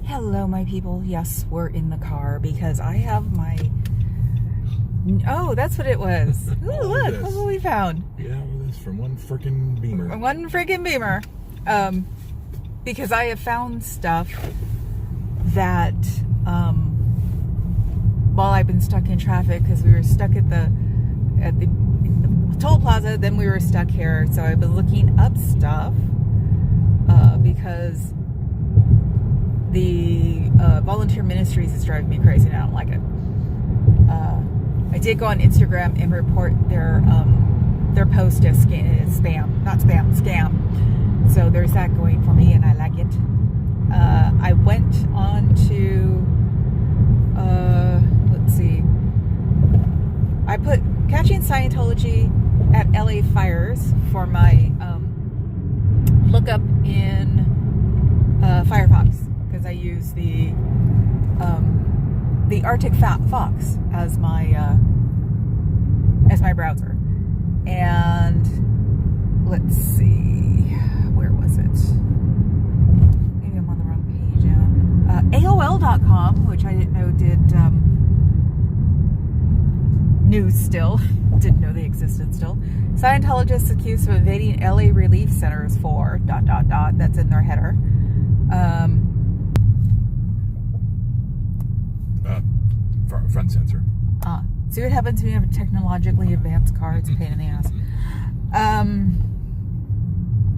Hello, my people. Yes, we're in the car because I have my... Oh, that's what it was. Ooh, look what we found. Yeah, well, that's from one freaking Beamer. One freaking Beamer. Because I have found stuff that, while I've been stuck in traffic, because we were stuck at the toll plaza, then we were stuck here. So I've been looking up stuff, because the volunteer ministries is driving me crazy and I don't like it. I did go on Instagram and report their post as spam, not spam, scam. So there's that going for me and I like it. I went on to, let's see, I put Catching Scientology at LA Fires for my lookup in Firefox, because I use the Arctic Fox as my browser. And let's see, where was it? Maybe I'm on the wrong page now. AOL.com, which I didn't know did news still. Didn't know they existed still. Scientologists accused of invading LA relief centers for ... That's in their header. Front sensor. See what happens when you have a technologically advanced car. It's a pain in the ass.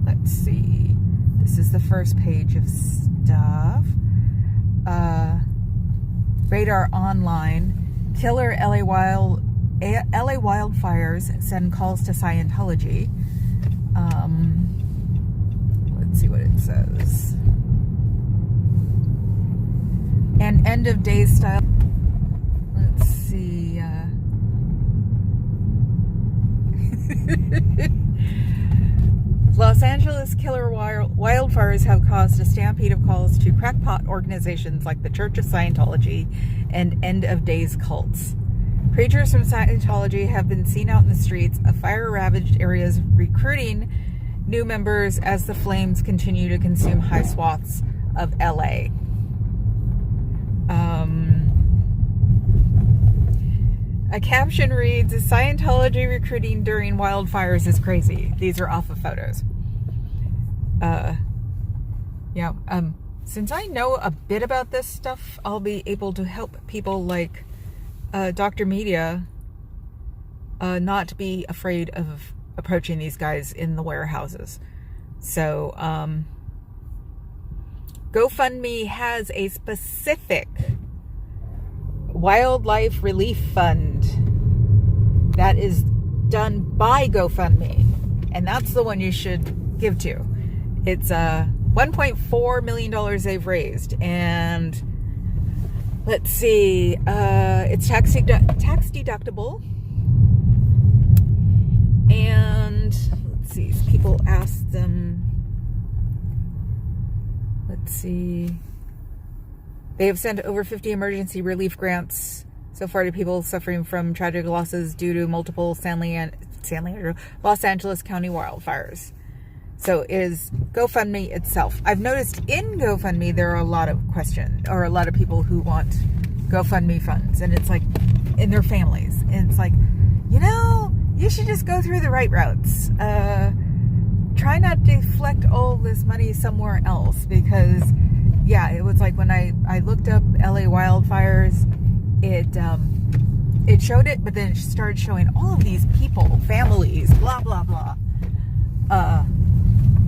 Let's see. This is the first page of stuff. Radar Online. Killer LA wildfires send calls to Scientology. Let's see what it says. And end of days style. Let's see. Los Angeles killer wildfires have caused a stampede of calls to crackpot organizations like the Church of Scientology and End of Days cults. Preachers from Scientology have been seen out in the streets of fire-ravaged areas recruiting new members as the flames continue to consume high swaths of LA. A caption reads, Scientology recruiting during wildfires is crazy. These are off of photos. Since I know a bit about this stuff, I'll be able to help people like Dr. Media not be afraid of approaching these guys in the warehouses. So, GoFundMe has a specific wildlife relief fund that is done by GoFundMe, and that's the one you should give to. It's $1.4 million they've raised, and let's see, it's tax deductible, and let's see, people ask them, let's see, they have sent over 50 emergency relief grants so far to people suffering from tragic losses due to multiple Los Angeles County wildfires. So it is GoFundMe itself. I've noticed in GoFundMe there are a lot of questions, or a lot of people who want GoFundMe funds, and it's like in their families, and it's like, you should just go through the right routes. Try not to deflect all this money somewhere else, because it was like when I looked up LA wildfires, it showed it, but then it started showing all of these people, families, blah blah blah,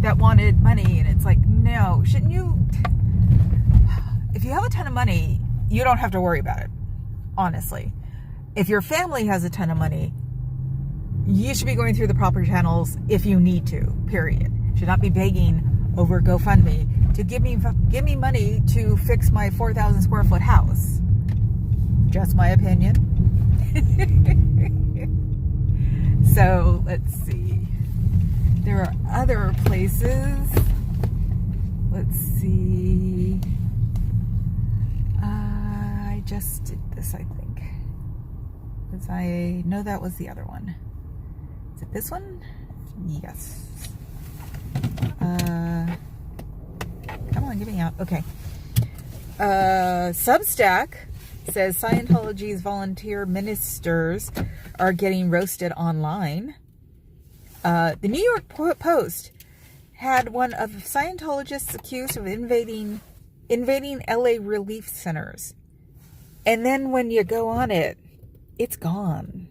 that wanted money, and it's like, no, shouldn't you? If you have a ton of money, you don't have to worry about it, honestly. If your family has a ton of money, you should be going through the proper channels if you need to, period. Should not be begging over GoFundMe to give me money to fix my 4,000 square foot house. Just my opinion. So let's see. There are other places. Let's see. I just did this, I think. Because I know that was the other one. Is it this one? Yes. Come on, get me out. Okay. Substack says Scientology's volunteer ministers are getting roasted online. The New York Post had one of Scientologists accused of invading LA relief centers. And then when you go on it, it's gone.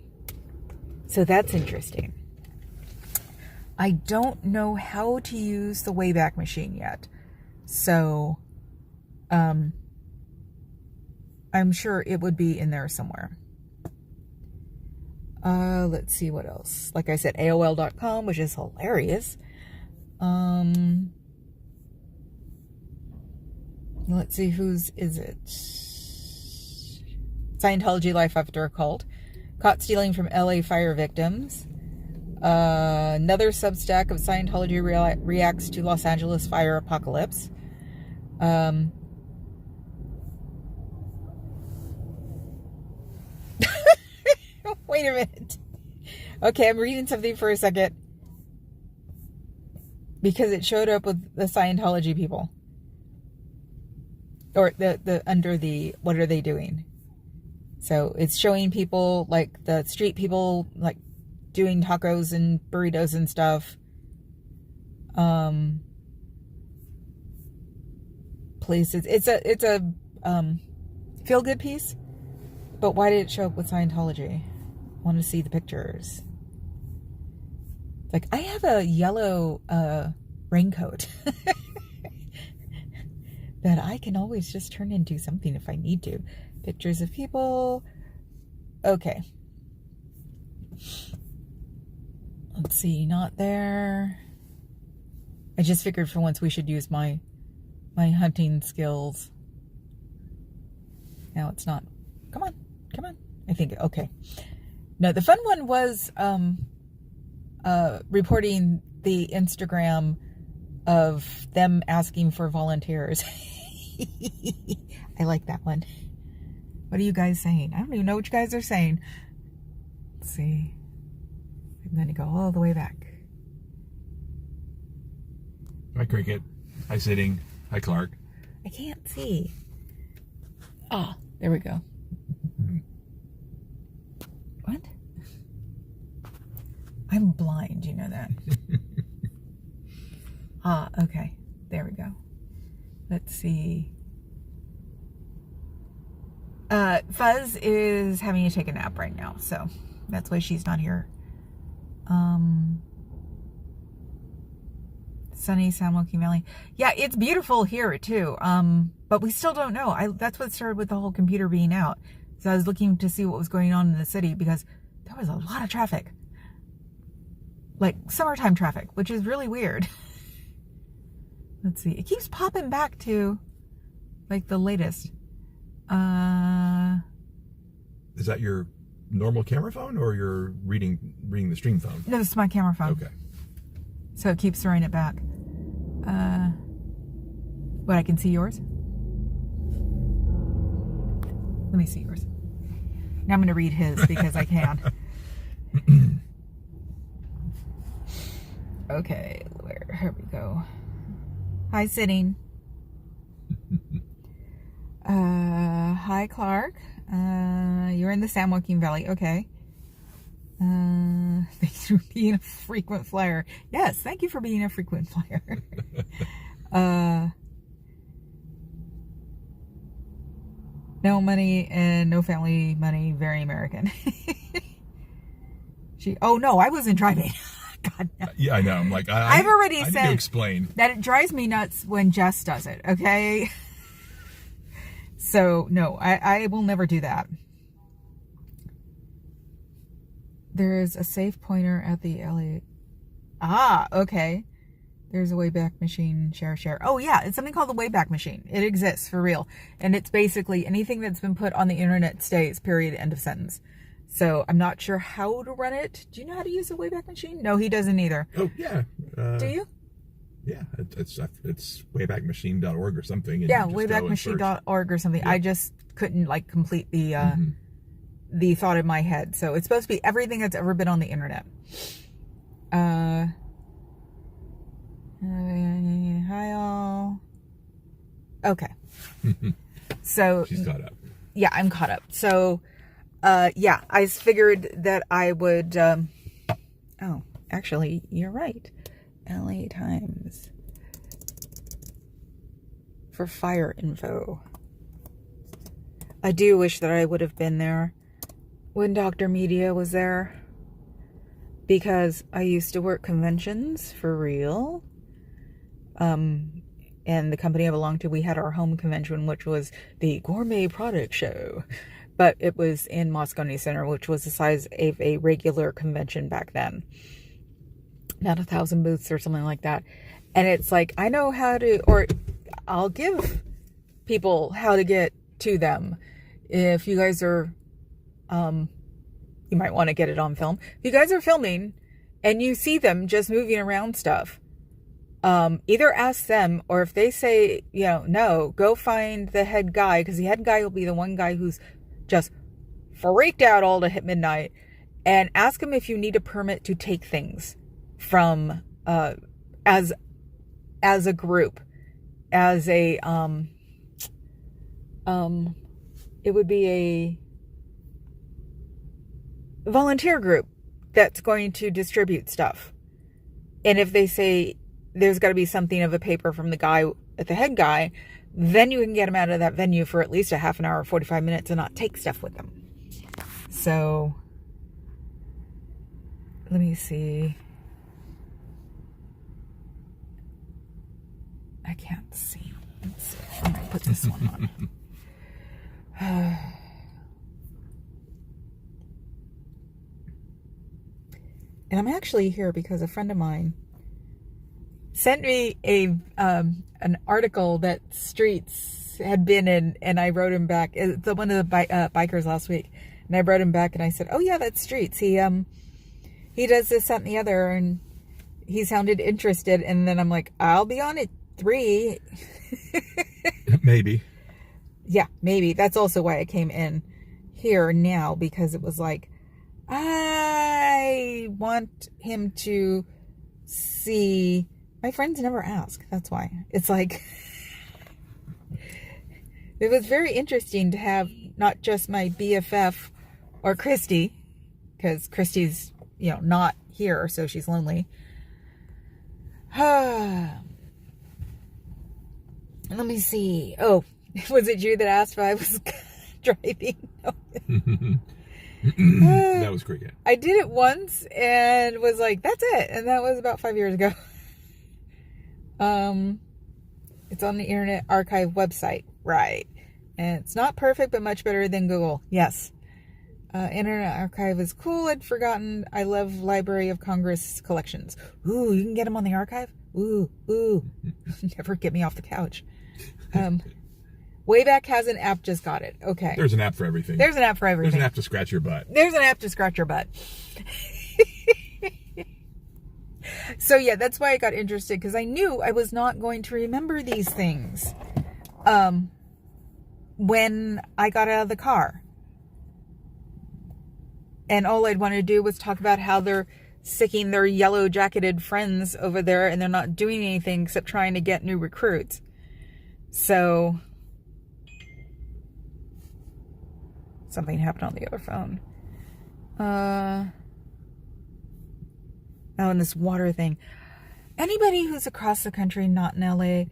So that's interesting. I don't know how to use the Wayback Machine yet. So, I'm sure it would be in there somewhere. Let's see what else. Like I said, AOL.com, which is hilarious. Let's see, whose is it? Scientology Life After a Cult. Caught stealing from LA fire victims. Another Substack of Scientology reacts to Los Angeles fire apocalypse. Wait a minute. Okay, I'm reading something for a second. Because it showed up with the Scientology people. Or the under the, what are they doing? So it's showing people, like the street people, like doing tacos and burritos and stuff. Places. It's a feel good piece. But why did it show up with Scientology? I want to see the pictures. Like, I have a yellow raincoat that I can always just turn into something if I need to. Pictures of people. Okay. Let's see, not there. I just figured for once we should use my hunting skills. Now it's not. Come on. I think, okay. No, the fun one was reporting the Instagram of them asking for volunteers. I like that one. What are you guys saying? I don't even know what you guys are saying. Let's see. I'm going to go all the way back. Hi, Cricket. Hi, Sitting. Hi, Clark. I can't see. Ah, there we go. What? I'm blind, you know that. Okay. There we go. Let's see. Fuzz is having to take a nap right now, so that's why she's not here. Sunny San Joaquin Valley. Yeah, it's beautiful here too. But we still don't know. That's what started with the whole computer being out. So I was looking to see what was going on in the city because there was a lot of traffic. Like summertime traffic, which is really weird. Let's see. It keeps popping back to like the latest. Is that your normal camera phone or your reading the stream phone? No, this is my camera phone. Okay. So it keeps throwing it back. What, I can see yours? Let me see yours. Now I'm going to read his because I can. Okay, here we go. Hi, Sitting. Hi, Clark. You're in the San Joaquin Valley. Okay. Thanks for being a frequent flyer. Yes, thank you for being a frequent flyer. No money and no family money. Very American. Oh no, I wasn't driving. God, no. Yeah, I know. I'm like, I've already I said need to explain that it drives me nuts when Jess does it. Okay. So no, I will never do that. There is a safe pointer at the LA. Okay. There's a Wayback Machine, share. Oh yeah, it's something called the Wayback Machine. It exists for real. And it's basically anything that's been put on the internet stays, period, end of sentence. So I'm not sure how to run it. Do you know how to use a Wayback Machine? No, he doesn't either. Oh yeah. Do you? Yeah, it's waybackmachine.org or something. Yeah, waybackmachine.org or something. Yeah. I just couldn't like complete the thought in my head. So it's supposed to be everything that's ever been on the internet. Hi all. Okay. So she's caught up. Yeah, I'm caught up. So, yeah, I figured that I would, oh, actually, you're right. LA Times. For fire info. I do wish that I would have been there when Dr. Media was there. Because I used to work conventions for real. And the company I belonged to, we had our home convention, which was the Gourmet Product Show. But it was in Moscone Center, which was the size of a regular convention back then. Not 1,000 booths or something like that. And it's like, I know how to, or I'll give people how to get to them. If you guys are, you might want to get it on film. If you guys are filming and you see them just moving around stuff, either ask them, or if they say, no, go find the head guy, because the head guy will be the one guy who's just freaked out all to hit midnight, and ask him if you need a permit to take things from, as a group, as a, it would be a volunteer group that's going to distribute stuff. And if they say there's got to be something of a paper from the guy, the head guy, then you can get them out of that venue for at least a half an hour, 45 minutes, and not take stuff with them. So, let me see. I can't see. Let's see. I'm going to put this one on. And I'm actually here because a friend of mine sent me an article that Streets had been in, and I wrote him back. It's one of the bikers last week, and I wrote him back, and I said, "Oh yeah, that's Streets. He does this, that, and the other," and he sounded interested. And then I'm like, "I'll be on at 3." Maybe. Yeah, maybe. That's also why I came in here now, because it was like, I want him to see. My friends never ask. That's why. It's like, it was very interesting to have not just my BFF or Christy, because Christy's, not here, so she's lonely. Let me see. Oh, was it you that asked if I was driving? That was great. Yeah. I did it once and was like, that's it. And that was about 5 years ago. It's on the Internet Archive website. Right. And it's not perfect, but much better than Google. Yes. Internet Archive is cool. I'd forgotten. I love Library of Congress collections. Ooh, you can get them on the archive? Ooh. Never get me off the couch. Wayback has an app, just got it. Okay. There's an app for everything. There's an app for everything. There's an app to scratch your butt. There's an app to scratch your butt. So yeah, that's why I got interested, because I knew I was not going to remember these things when I got out of the car. And all I'd want to do was talk about how they're sicking their yellow jacketed friends over there, and they're not doing anything except trying to get new recruits. So something happened on the other phone. Oh, and this water thing. Anybody who's across the country, not in LA,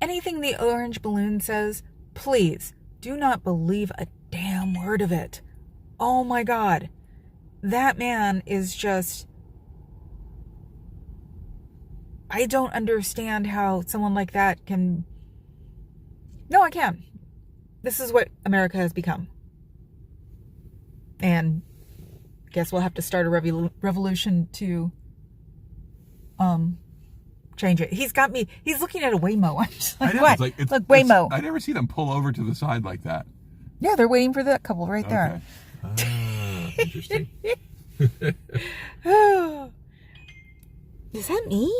anything the orange balloon says, please do not believe a damn word of it. Oh my God. That man is just... I don't understand how someone like that can... No, I can. This is what America has become. And I guess we'll have to start a revolution to change it. He's got me. He's looking at a Waymo. I'm just like, what? Look, Waymo. I never see them pull over to the side like that. Yeah, they're waiting for that couple right there. Interesting. Is that me?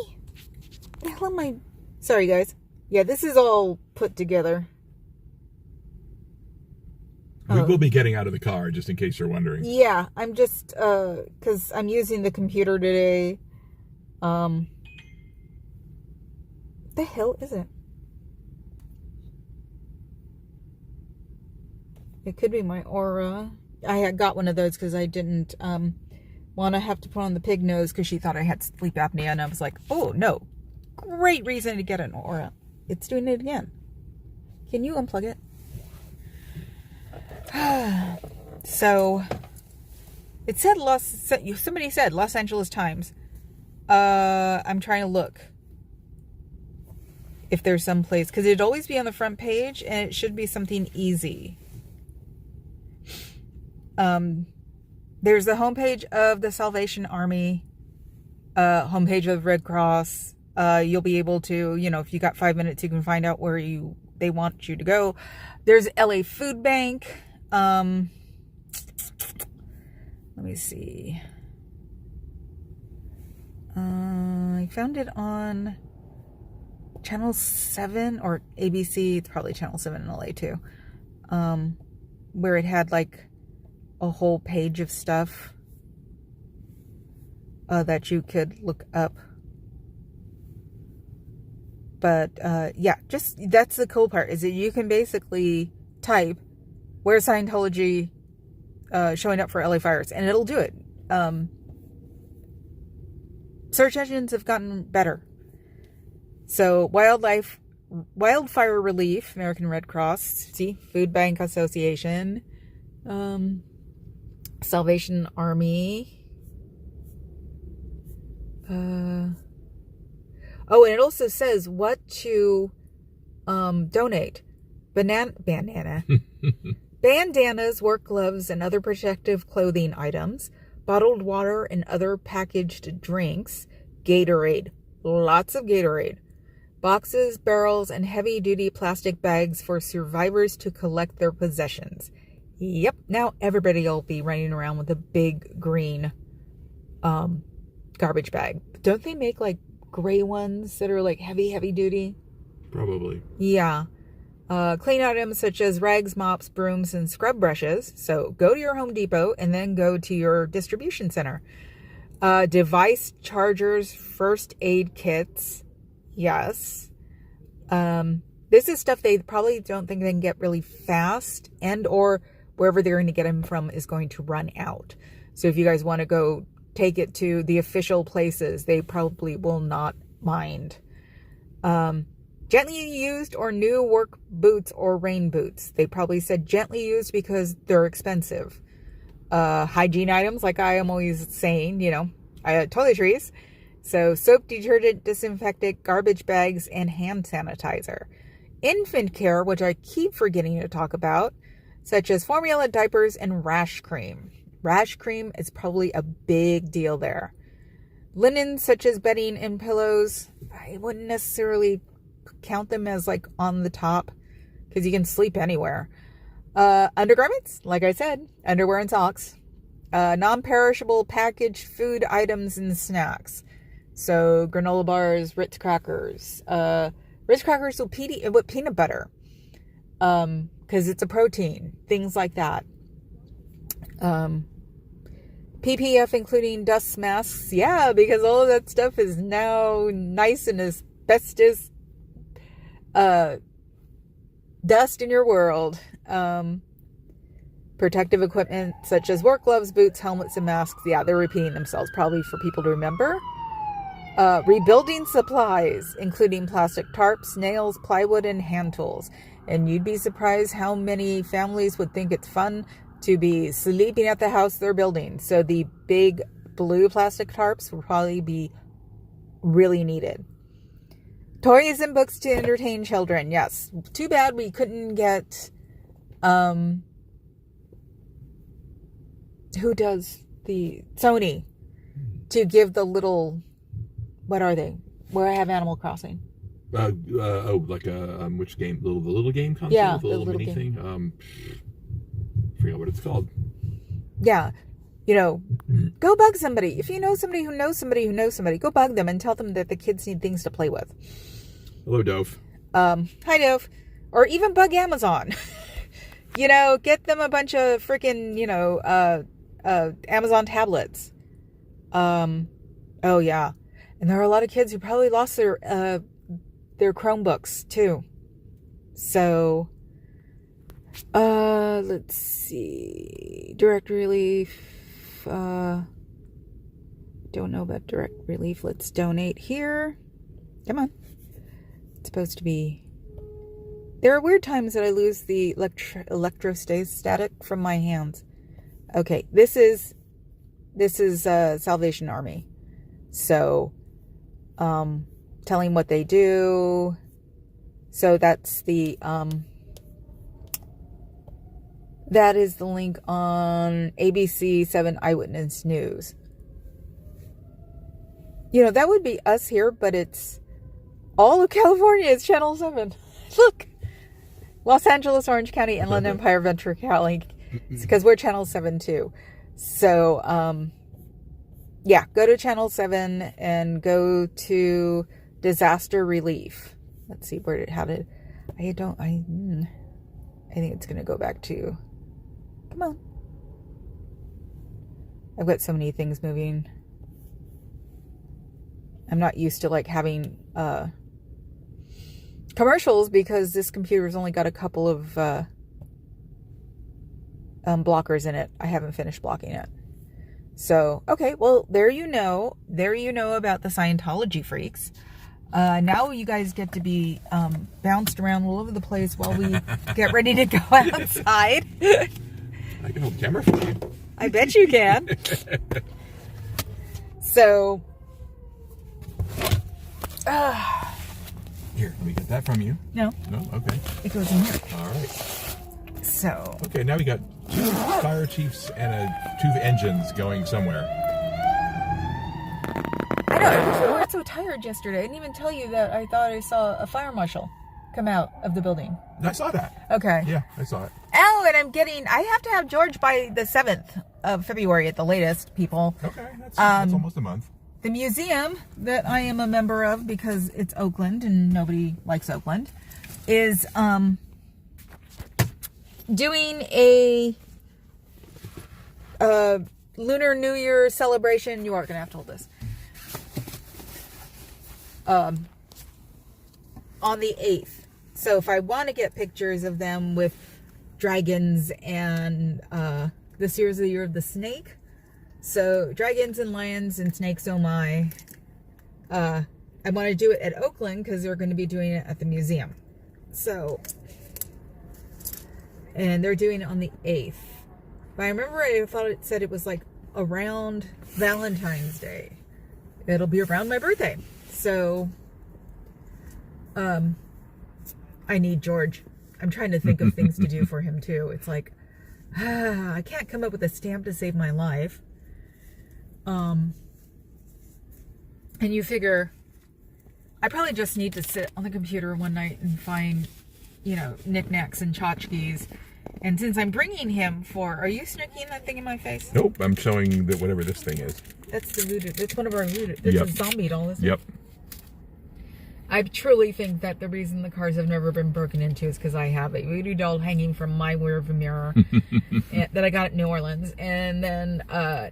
The hell am I? Sorry, guys. Yeah, this is all put together. We will be getting out of the car, just in case you're wondering. Yeah, I'm just, because I'm using the computer today. The hell is it? It could be my Aura. I had got one of those because I didn't want to have to put on the pig nose because she thought I had sleep apnea, and I was like, oh no, great reason to get an Aura. It's doing it again. Can you unplug it? So it said somebody said Los Angeles Times. I'm trying to look if there's some place, because it'd always be on the front page, and it should be something easy. There's the homepage of the Salvation Army, homepage of Red Cross. You'll be able to, if you got 5 minutes, you can find out where they want you to go. There's LA Food Bank. Let me see. I found it on Channel 7 or ABC. It's probably Channel 7 in LA too. Where it had like a whole page of stuff that you could look up. But yeah, just that's the cool part, is that you can basically type where's Scientology showing up for LA fires, and it'll do it. Search engines have gotten better. So Wildfire Relief, American Red Cross, see, Food Bank Association, Salvation Army. Oh, and it also says what to donate. Bandanas, work gloves, and other protective clothing items, bottled water and other packaged drinks, Gatorade, lots of Gatorade, boxes, barrels, and heavy-duty plastic bags for survivors to collect their possessions. Yep, now everybody will be running around with a big green garbage bag. Don't they make like gray ones that are like heavy duty? Probably. Yeah. Clean items such as rags, mops, brooms, and scrub brushes. So go to your Home Depot and then go to your distribution center. Device chargers, first aid kits. Yes. This is stuff they probably don't think they can get really fast, and or wherever they're going to get them from is going to run out. So if you guys want to go take it to the official places, they probably will not mind. Gently used or new work boots or rain boots. They probably said gently used because they're expensive. Hygiene items, like I am always saying, toiletries. So soap, detergent, disinfectant, garbage bags, and hand sanitizer. Infant care, which I keep forgetting to talk about, such as formula, diapers, and rash cream. Rash cream is probably a big deal there. Linens such as bedding and pillows. I wouldn't necessarily count them as like on the top because you can sleep anywhere. Undergarments, like I said, underwear and socks. Non-perishable packaged food items and snacks. So granola bars, Ritz crackers. Ritz crackers with peanut butter. Because it's a protein. Things like that. PPF, including dust masks. Yeah, because all of that stuff is now nice and asbestos dust in your world. Protective equipment such as work gloves, boots, helmets, and masks. Yeah, they're repeating themselves, probably for people to remember. Rebuilding supplies, including plastic tarps, nails, plywood, and hand tools. And you'd be surprised how many families would think it's fun to be sleeping at the house they're building. So the big blue plastic tarps will probably be really needed. Toys and books to entertain children. Yes. Too bad we couldn't get, who does the Sony to give the little, what are they? Where I have Animal Crossing. Like which game? The little game console? Yeah, the little mini game. Thing. Forget what it's called. Yeah. Go bug somebody. If you know somebody who knows somebody who knows somebody, go bug them and tell them that the kids need things to play with. Hello, Dove. Hi, Dove. Or even bug Amazon. Get them a bunch of freaking, Amazon tablets. Oh, yeah. And there are a lot of kids who probably lost their Chromebooks, too. So, Let's see. Direct relief. Don't know about direct relief. Let's donate here. Come on. It's supposed to be. There are weird times that I lose the electrostatic from my hands. Okay, this is Salvation Army. So, telling what they do. So that's the that is the link on ABC 7 Eyewitness News. You know, that would be us here, but it's all of California. It's Channel 7. Look. Los Angeles, Orange County, Inland Empire, Ventura County. Because we're Channel 7 too. So, yeah, go to Channel 7 and go to disaster relief. Let's see, I think it's going to go back to, come on. I've got so many things moving. I'm not used to like having, commercials because this computer's only got a couple of, blockers in it. I haven't finished blocking it. So, okay, well, there you know about the Scientology freaks. Now you guys get to be bounced around all over the place while we get ready to go outside. I can hold the camera for you. I bet you can. So, here, let me get that from you. No. No? Okay. It goes in here. All right. So. Okay, now we got 2 fire chiefs and 2 engines going somewhere. I know. I got so tired yesterday. I didn't even tell you that I thought I saw a fire marshal come out of the building. I saw that. Okay. Yeah, I saw it. Oh, and I have to have George by the 7th of February at the latest, people. Okay, that's almost a month. The museum that I am a member of, because it's Oakland and nobody likes Oakland, is doing a Lunar New Year celebration. You are going to have to hold this. On the 8th. So if I want to get pictures of them with dragons and this year's the year of the snake. So dragons and lions and snakes, oh my. I want to do it at Oakland because they're going to be doing it at the museum. So, and they're doing it on the 8th. But I remember I thought it said it was like around Valentine's Day. It'll be around my birthday. So, I need George. I'm trying to think of things to do for him too. It's like, I can't come up with a stamp to save my life. And you figure, I probably just need to sit on the computer one night and find, knickknacks and tchotchkes. And since I'm bringing him are you snicking that thing in my face? Nope, I'm showing that whatever this thing is. That's the voodoo. That's one of our voodoo. This is zombie doll, isn't it? Yep. I truly think that the reason the cars have never been broken into is because I have a voodoo doll hanging from my rearview mirror that I got at New Orleans. And then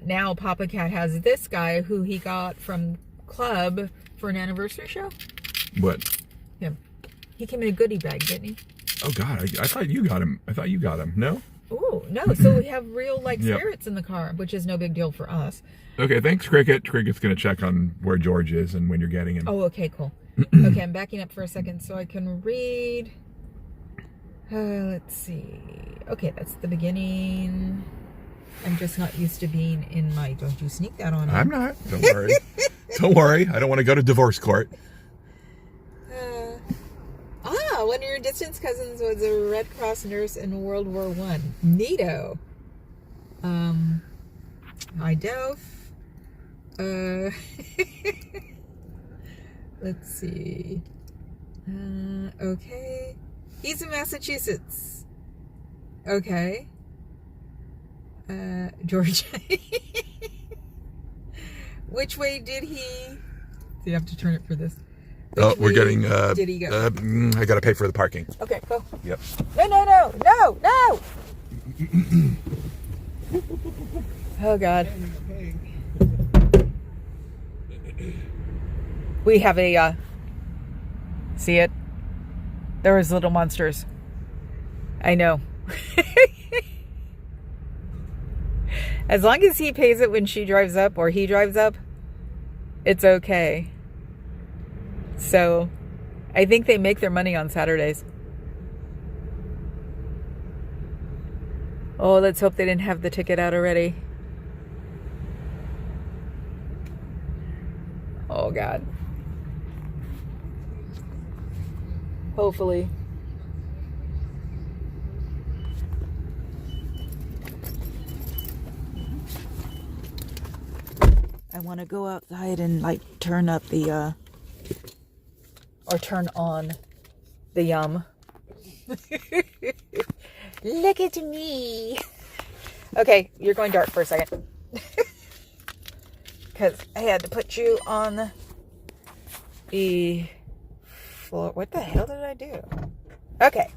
now Papa Cat has this guy who he got from Club for an anniversary show. What? Him. He came in a goodie bag, didn't he? Oh, God. I thought you got him. I thought you got him. No? Oh, no. So we have real, spirits in the car, which is no big deal for us. Okay, thanks, Cricket. Cricket's going to check on where George is and when you're getting him. Oh, okay, cool. Okay, I'm backing up for a second so I can read. Let's see. Okay, that's the beginning. I'm just not used to being in my... Don't you sneak that on me. I'm not. Don't worry. Don't worry. I don't want to go to divorce court. One of your distant cousins was a Red Cross nurse in World War I. Neato. Hi, Dove. Let's see. Okay. He's in Massachusetts. Okay. Georgia. Which way did he... So you have to turn it for this. Oh, we're getting... did he go? I got to pay for the parking. Okay, go. Yep. No. Oh, God. We have a, see it? There was little monsters. I know. As long as he pays it when she drives up or he drives up, it's okay. So, I think they make their money on Saturdays. Oh, let's hope they didn't have the ticket out already. Oh, God. Hopefully. I want to go outside and like turn up the or turn on the yum. Look at me. Okay, you're going dark for a second. Because I had to put you on the floor. What the hell did I do? Okay.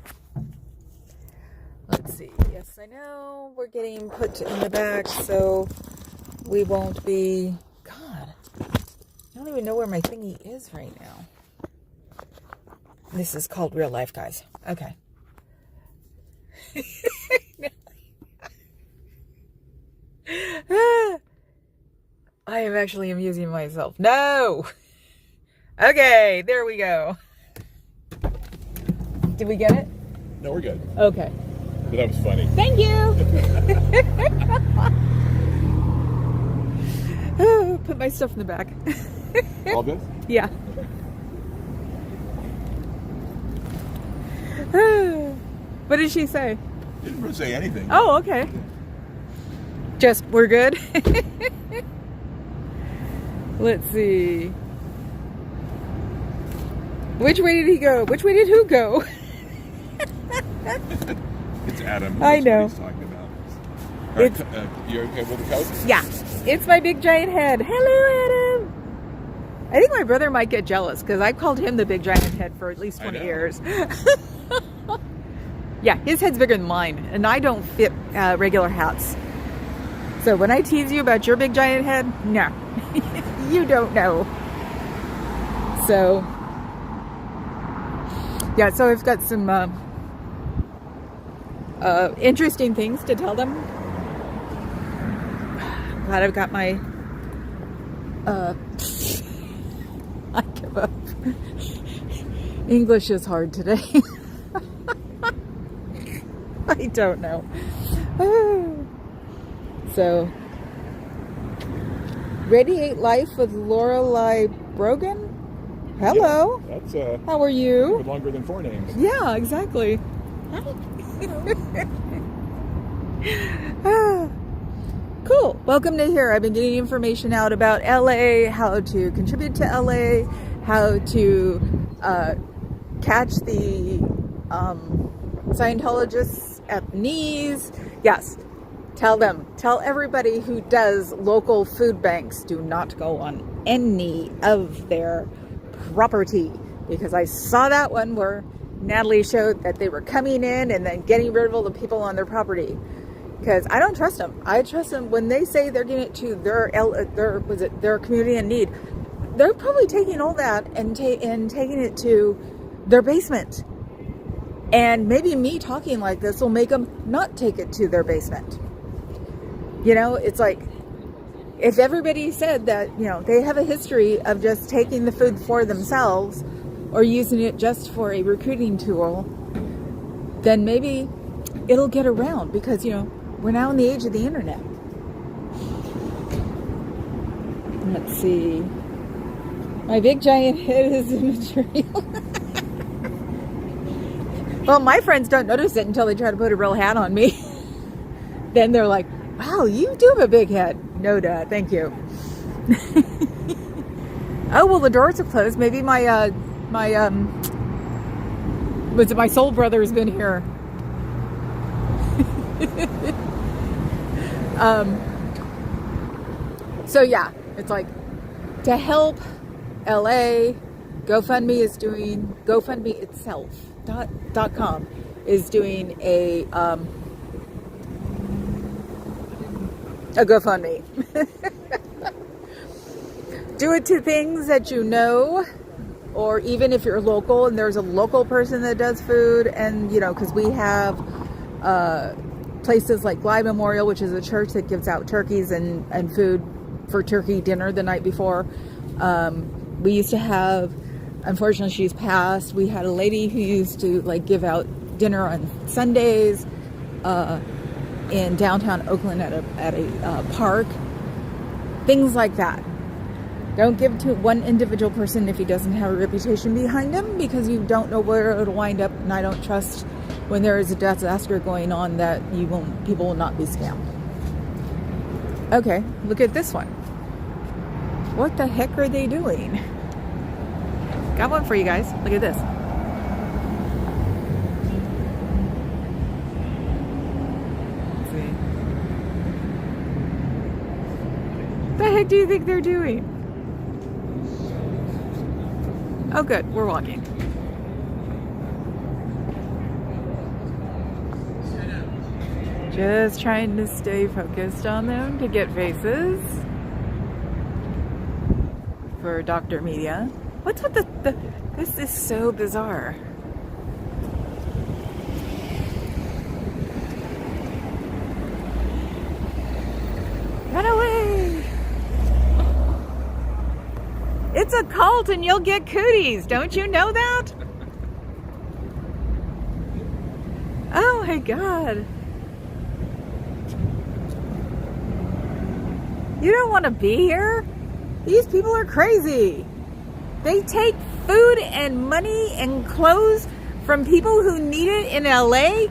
Let's see. Yes, I know we're getting put in the back, so we won't be... God, I don't even know where my thingy is right now. This is called real life, guys. Okay. I am actually amusing myself. No! Okay, there we go. Did we get it? No, we're good. Okay. But that was funny. Thank you! Put my stuff in the back. All good? Yeah. What did she say? Didn't really say anything. Oh, okay. Just, we're good? Let's see. Which way did he go? Which way did who go? It's Adam. I know. What he's talking about. All right, you're okay with the coat? Yeah. It's my big giant head. Hello, Adam. I think my brother might get jealous because I've called him the big giant head for at least 20 years. Yeah, his head's bigger than mine, and I don't fit regular hats. So when I tease you about your big giant head, no, you don't know. So, yeah, so I've got some interesting things to tell them. Glad I've got my I give up. English is hard today. I don't know. So, Radiate Life with Lorelei Brogan. Hello. Yeah, that's how are you? longer than 4 names. Yeah, exactly. Cool. Welcome to here. I've been getting information out about LA, how to contribute to LA, how to catch the Scientologists at knees. Yes. Tell them. Tell everybody who does local food banks, do not go on any of their property. Because I saw that one where Natalie showed that they were coming in and then getting rid of all the people on their property. Because I don't trust them. I trust them when they say they're giving it to their community in need. They're probably taking all that and taking it to their basement. And maybe me talking like this will make them not take it to their basement. You know, it's like, if everybody said that, you know, they have a history of just taking the food for themselves or using it just for a recruiting tool, then maybe it'll get around because, you know, we're now in the age of the internet. Let's see. My big giant head is immaterial. Well, my friends don't notice it until they try to put a real hat on me. Then they're like, wow, you do have a big head. No, Dad, thank you. Oh, well, the doors are closed. Maybe my soul brother has been here. So yeah, it's like, to help LA, GoFundMe itself.com is doing a GoFundMe. Do it to things that you know, or even if you're local and there's a local person that does food, and you know, because we have Places like Glide Memorial, which is a church that gives out turkeys and food for turkey dinner the night before. We used to have, unfortunately she's passed, we had a lady who used to like give out dinner on Sundays in downtown Oakland at a park. Things like that. Don't give to one individual person if he doesn't have a reputation behind him, because you don't know where it'll wind up, and I don't trust when there is a disaster going on that people will not be scammed. Okay, look at this one. What the heck are they doing? Got one for you guys. Look at this. Let's see. What the heck do you think they're doing? Oh good, we're walking. Just trying to stay focused on them to get faces for Dr. Media. What's with this is so bizarre. Run away! It's a cult and you'll get cooties. Don't you know that? Oh my God. You don't want to be here? These people are crazy. They take food and money and clothes from people who need it in LA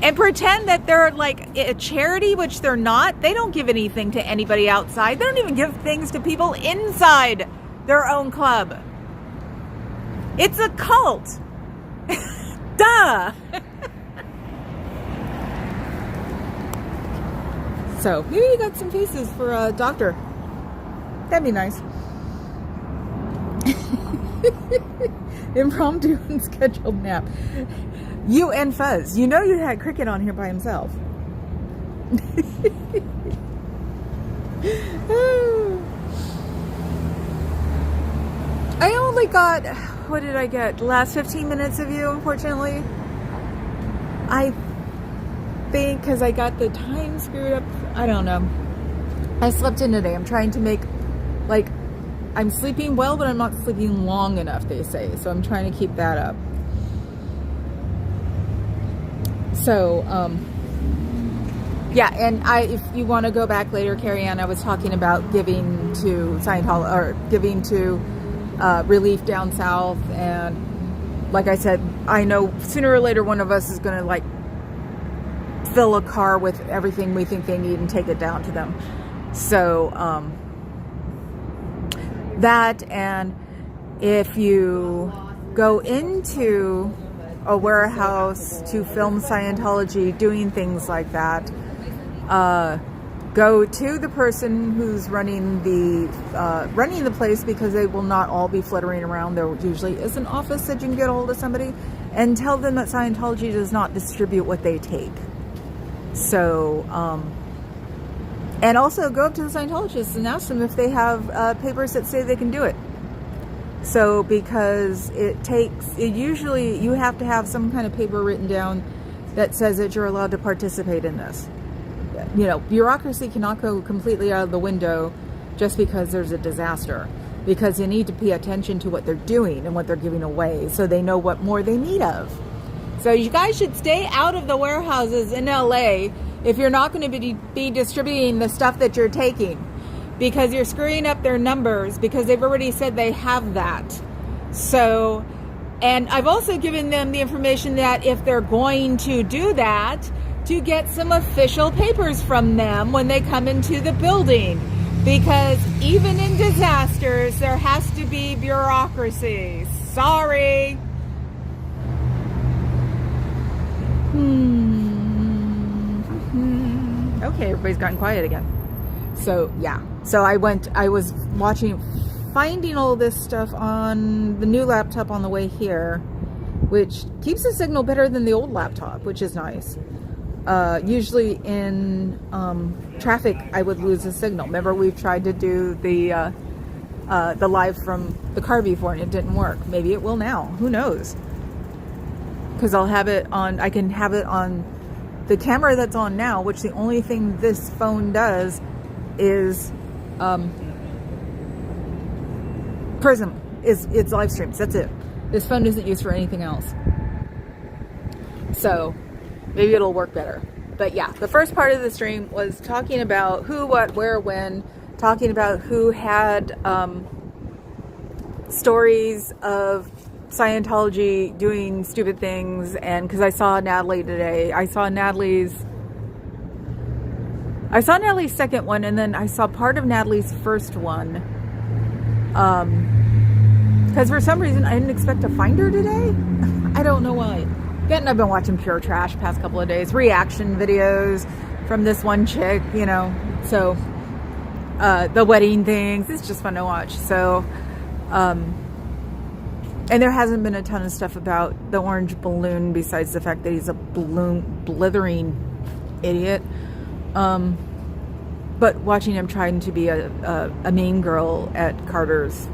and pretend that they're like a charity, which they're not. They don't give anything to anybody outside. They don't even give things to people inside their own club. It's a cult. Duh. So maybe you got some faces for a doctor. That'd be nice. Impromptu and scheduled nap. You and Fuzz. You know you had Cricket on here by himself. I only got, what did I get? The last 15 minutes of you, unfortunately. I think because I got the time screwed up. I don't know. I slept in today. I'm trying to make, like, I'm sleeping well, but I'm not sleeping long enough, they say. So I'm trying to keep that up. So, yeah, and if you want to go back later, Carrie Ann, I was talking about giving to Scientology, or giving to relief down south. And like I said, I know sooner or later one of us is going to, like, fill a car with everything we think they need and take it down to them. So, that, and if you go into a warehouse to film Scientology doing things like that, go to the person who's running the place, because they will not all be fluttering around. There usually is an office that you can get a hold of somebody, and tell them that Scientology does not distribute what they take. So, and also go up to the Scientologists and ask them if they have papers that say they can do it. So, because usually you have to have some kind of paper written down that says that you're allowed to participate in this. You know, bureaucracy cannot go completely out of the window just because there's a disaster, because you need to pay attention to what they're doing and what they're giving away so they know what more they need of. So you guys should stay out of the warehouses in LA if you're not going to be distributing the stuff that you're taking, because you're screwing up their numbers, because they've already said they have that. So, and I've also given them the information that if they're going to do that, to get some official papers from them when they come into the building, because even in disasters there has to be bureaucracy. Sorry. Okay, everybody's gotten quiet again. So yeah, so I was finding all this stuff on the new laptop on the way here, which keeps the signal better than the old laptop, which is nice. Usually in traffic, I would lose the signal. Remember, we've tried to do the live from the car before and it didn't work. Maybe it will now. Who knows? because I'll have it on, I can have it on the camera that's on now, which the only thing this phone does is Prism. It's live streams. That's it. This phone isn't used for anything else. So maybe it'll work better. But yeah, the first part of the stream was talking about who, what, where, when, talking about who had stories of Scientology doing stupid things. And because I saw Natalie today, I saw Natalie's second one, and then I saw part of Natalie's first one. Because for some reason I didn't expect to find her today. I don't know why. Then I've been watching pure trash past couple of days. Reaction videos from this one chick, you know. So, the wedding things. It's just fun to watch. So, and there hasn't been a ton of stuff about the orange balloon besides the fact that he's a blithering idiot. But watching him trying to be a mean girl at Carter's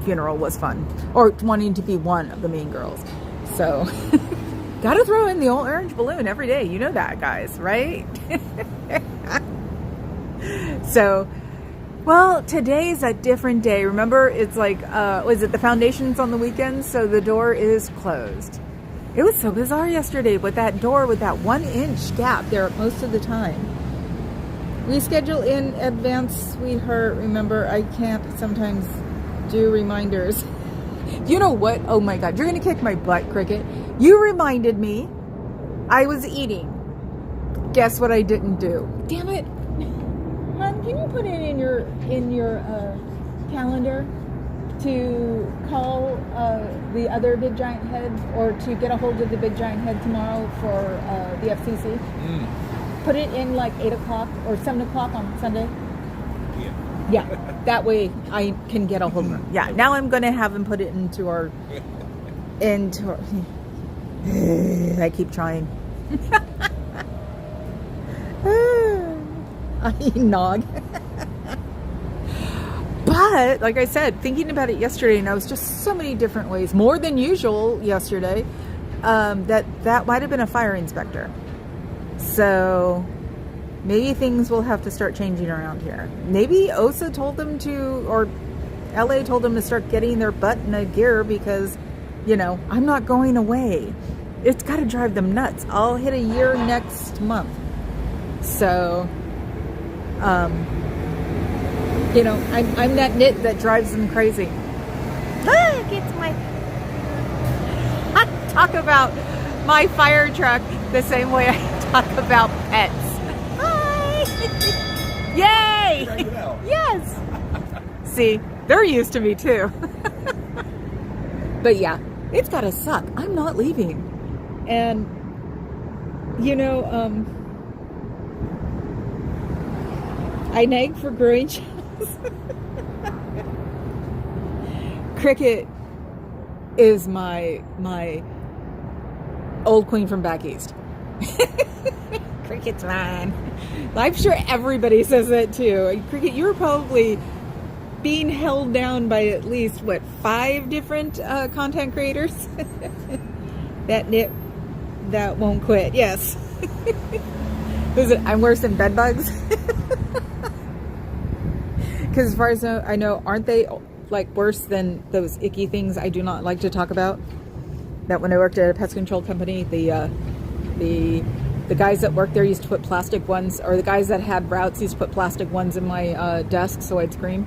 funeral was fun, or wanting to be one of the mean girls. So gotta throw in the old orange balloon every day, you know that, guys, right? So, well, today's a different day. Remember, it's like was it the foundation's on the weekends, so the door is closed. It was so bizarre yesterday with that door with that 1-inch gap there most of the time. We schedule in advance, sweetheart. Remember, I can't sometimes do reminders. You know what? Oh my God, you're gonna kick my butt, Cricket. You reminded me I was eating. Guess what I didn't do? Damn it. Hon, can you put it in your calendar to call the other big giant head, or to get a hold of the big giant head tomorrow for the FCC? Put it in like 8 o'clock or 7 o'clock on Sunday. Yeah, that way I can get a hold of him. Yeah, now I'm going to have him put it into our I keep trying. I nog. But, like I said, thinking about it yesterday, and I was just so many different ways, more than usual yesterday, that might have been a fire inspector. So maybe things will have to start changing around here. Maybe OSA told them to, or LA told them to start getting their butt in a gear because, you know, I'm not going away. It's got to drive them nuts. I'll hit a year next month. So, you know, I'm that nit that drives them crazy. Look, it's my... I talk about my fire truck the same way I talk about pets. Hi! Yay! Yes! See, they're used to me too. But yeah, it's gotta suck. I'm not leaving. And, you know, I nag for growing shells. Cricket is my old queen from back east. Cricket's mine. I'm sure everybody says that too. Cricket, you were probably being held down by at least, what, 5 different content creators? That nit that won't quit. Yes. Is it? I'm worse than bed bugs. Because as far as I know, aren't they like worse than those icky things I do not like to talk about? That when I worked at a pest control company, the guys that worked there used to put plastic ones, or the guys that had routes used to put plastic ones in my desk so I'd scream.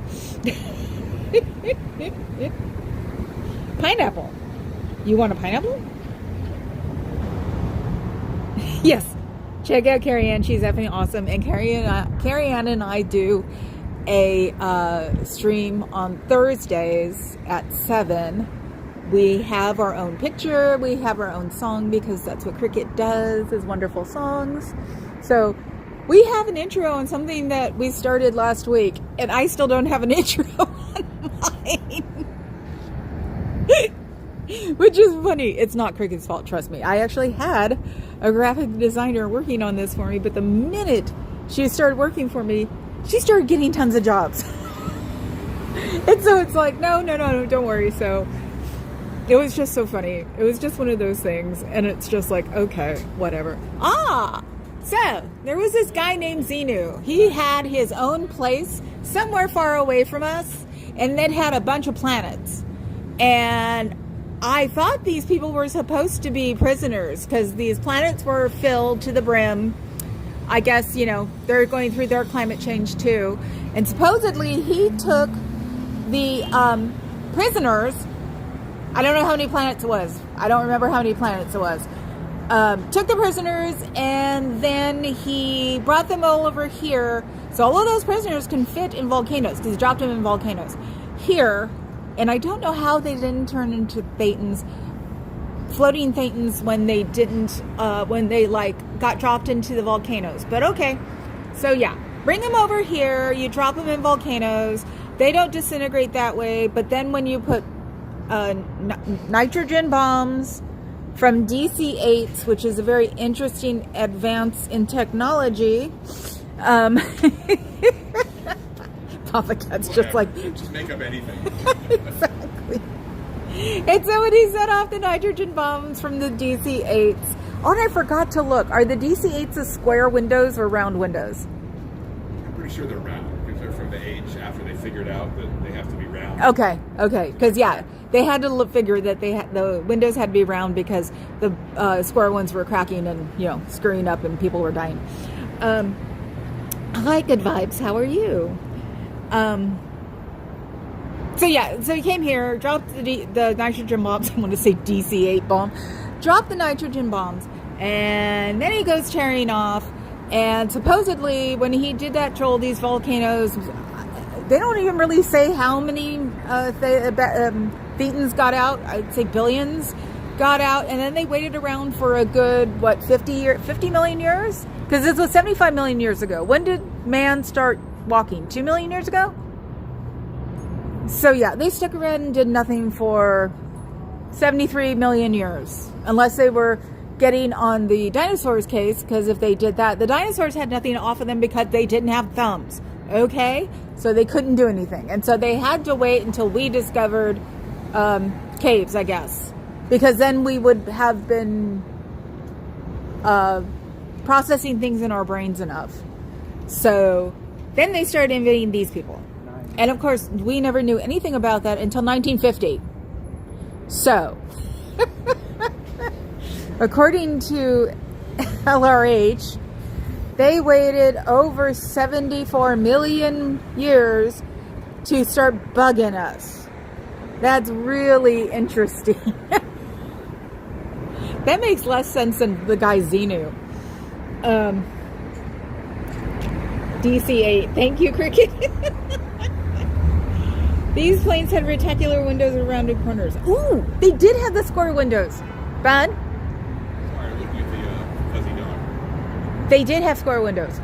Pineapple. You want a pineapple? Yes. Check out Carrie Ann. She's effing awesome. And Carrie Ann and I do a stream on Thursdays at 7. We have our own picture. We have our own song because that's what Cricket does, is wonderful songs. So we have an intro on something that we started last week, and I still don't have an intro on mine. Which is funny. It's not Cricket's fault, trust me. I actually had a graphic designer working on this for me, but the minute she started working for me, she started getting tons of jobs. And so it's like, no, don't worry. So it was just so funny. It was just one of those things, and it's just like, okay, whatever. So there was this guy named Xenu. He had his own place somewhere far away from us, and it had a bunch of planets. And I thought these people were supposed to be prisoners because these planets were filled to the brim. I guess, you know, they're going through their climate change too. And supposedly he took the prisoners. I don't know how many planets it was. I don't remember how many planets it was. Took the prisoners, and then he brought them all over here. So all of those prisoners can fit in volcanoes because he dropped them in volcanoes here. And I don't know how they didn't turn into thetans, floating thetans, when they didn't, when they like got dropped into the volcanoes. But okay, so yeah, bring them over here. You drop them in volcanoes. They don't disintegrate that way. But then when you put nitrogen bombs from DC-8s, which is a very interesting advance in technology. Papa Cat's just like... Just make up anything. Exactly. And so when he set off the nitrogen bombs from the DC-8s... Oh, and I forgot to look. Are the DC-8s square windows or round windows? I'm pretty sure they're round, because they're from the age after they figured out that they have to be round. Okay. Because, yeah, they had to figure that the windows had to be round because the square ones were cracking and, you know, screwing up and people were dying. Hi, good vibes. How are you? So he came here, dropped the nitrogen bombs. I want to say DC-8 bomb. Dropped the nitrogen bombs, and then he goes tearing off. And supposedly, when he did that to all these volcanoes, they don't even really say how many thetans got out. I'd say billions got out, and then they waited around for a good 50 million years? Because this was 75 million years ago. When did man start walking? 2 million years ago? So yeah, they stuck around and did nothing for 73 million years. Unless they were getting on the dinosaurs' case, because if they did that, the dinosaurs had nothing to offer them because they didn't have thumbs. Okay? So they couldn't do anything. And so they had to wait until we discovered caves, I guess. Because then we would have been processing things in our brains enough. So then they started invading these people. And of course, we never knew anything about that until 1950. So, according to LRH, they waited over 74 million years to start bugging us. That's really interesting. That makes less sense than the guy Xenu. DC-8. Thank you, Cricket. These planes had rectangular windows and rounded corners. Ooh, they did have the square windows. Bud? Sorry, looking at the fuzzy dog. They did have square windows.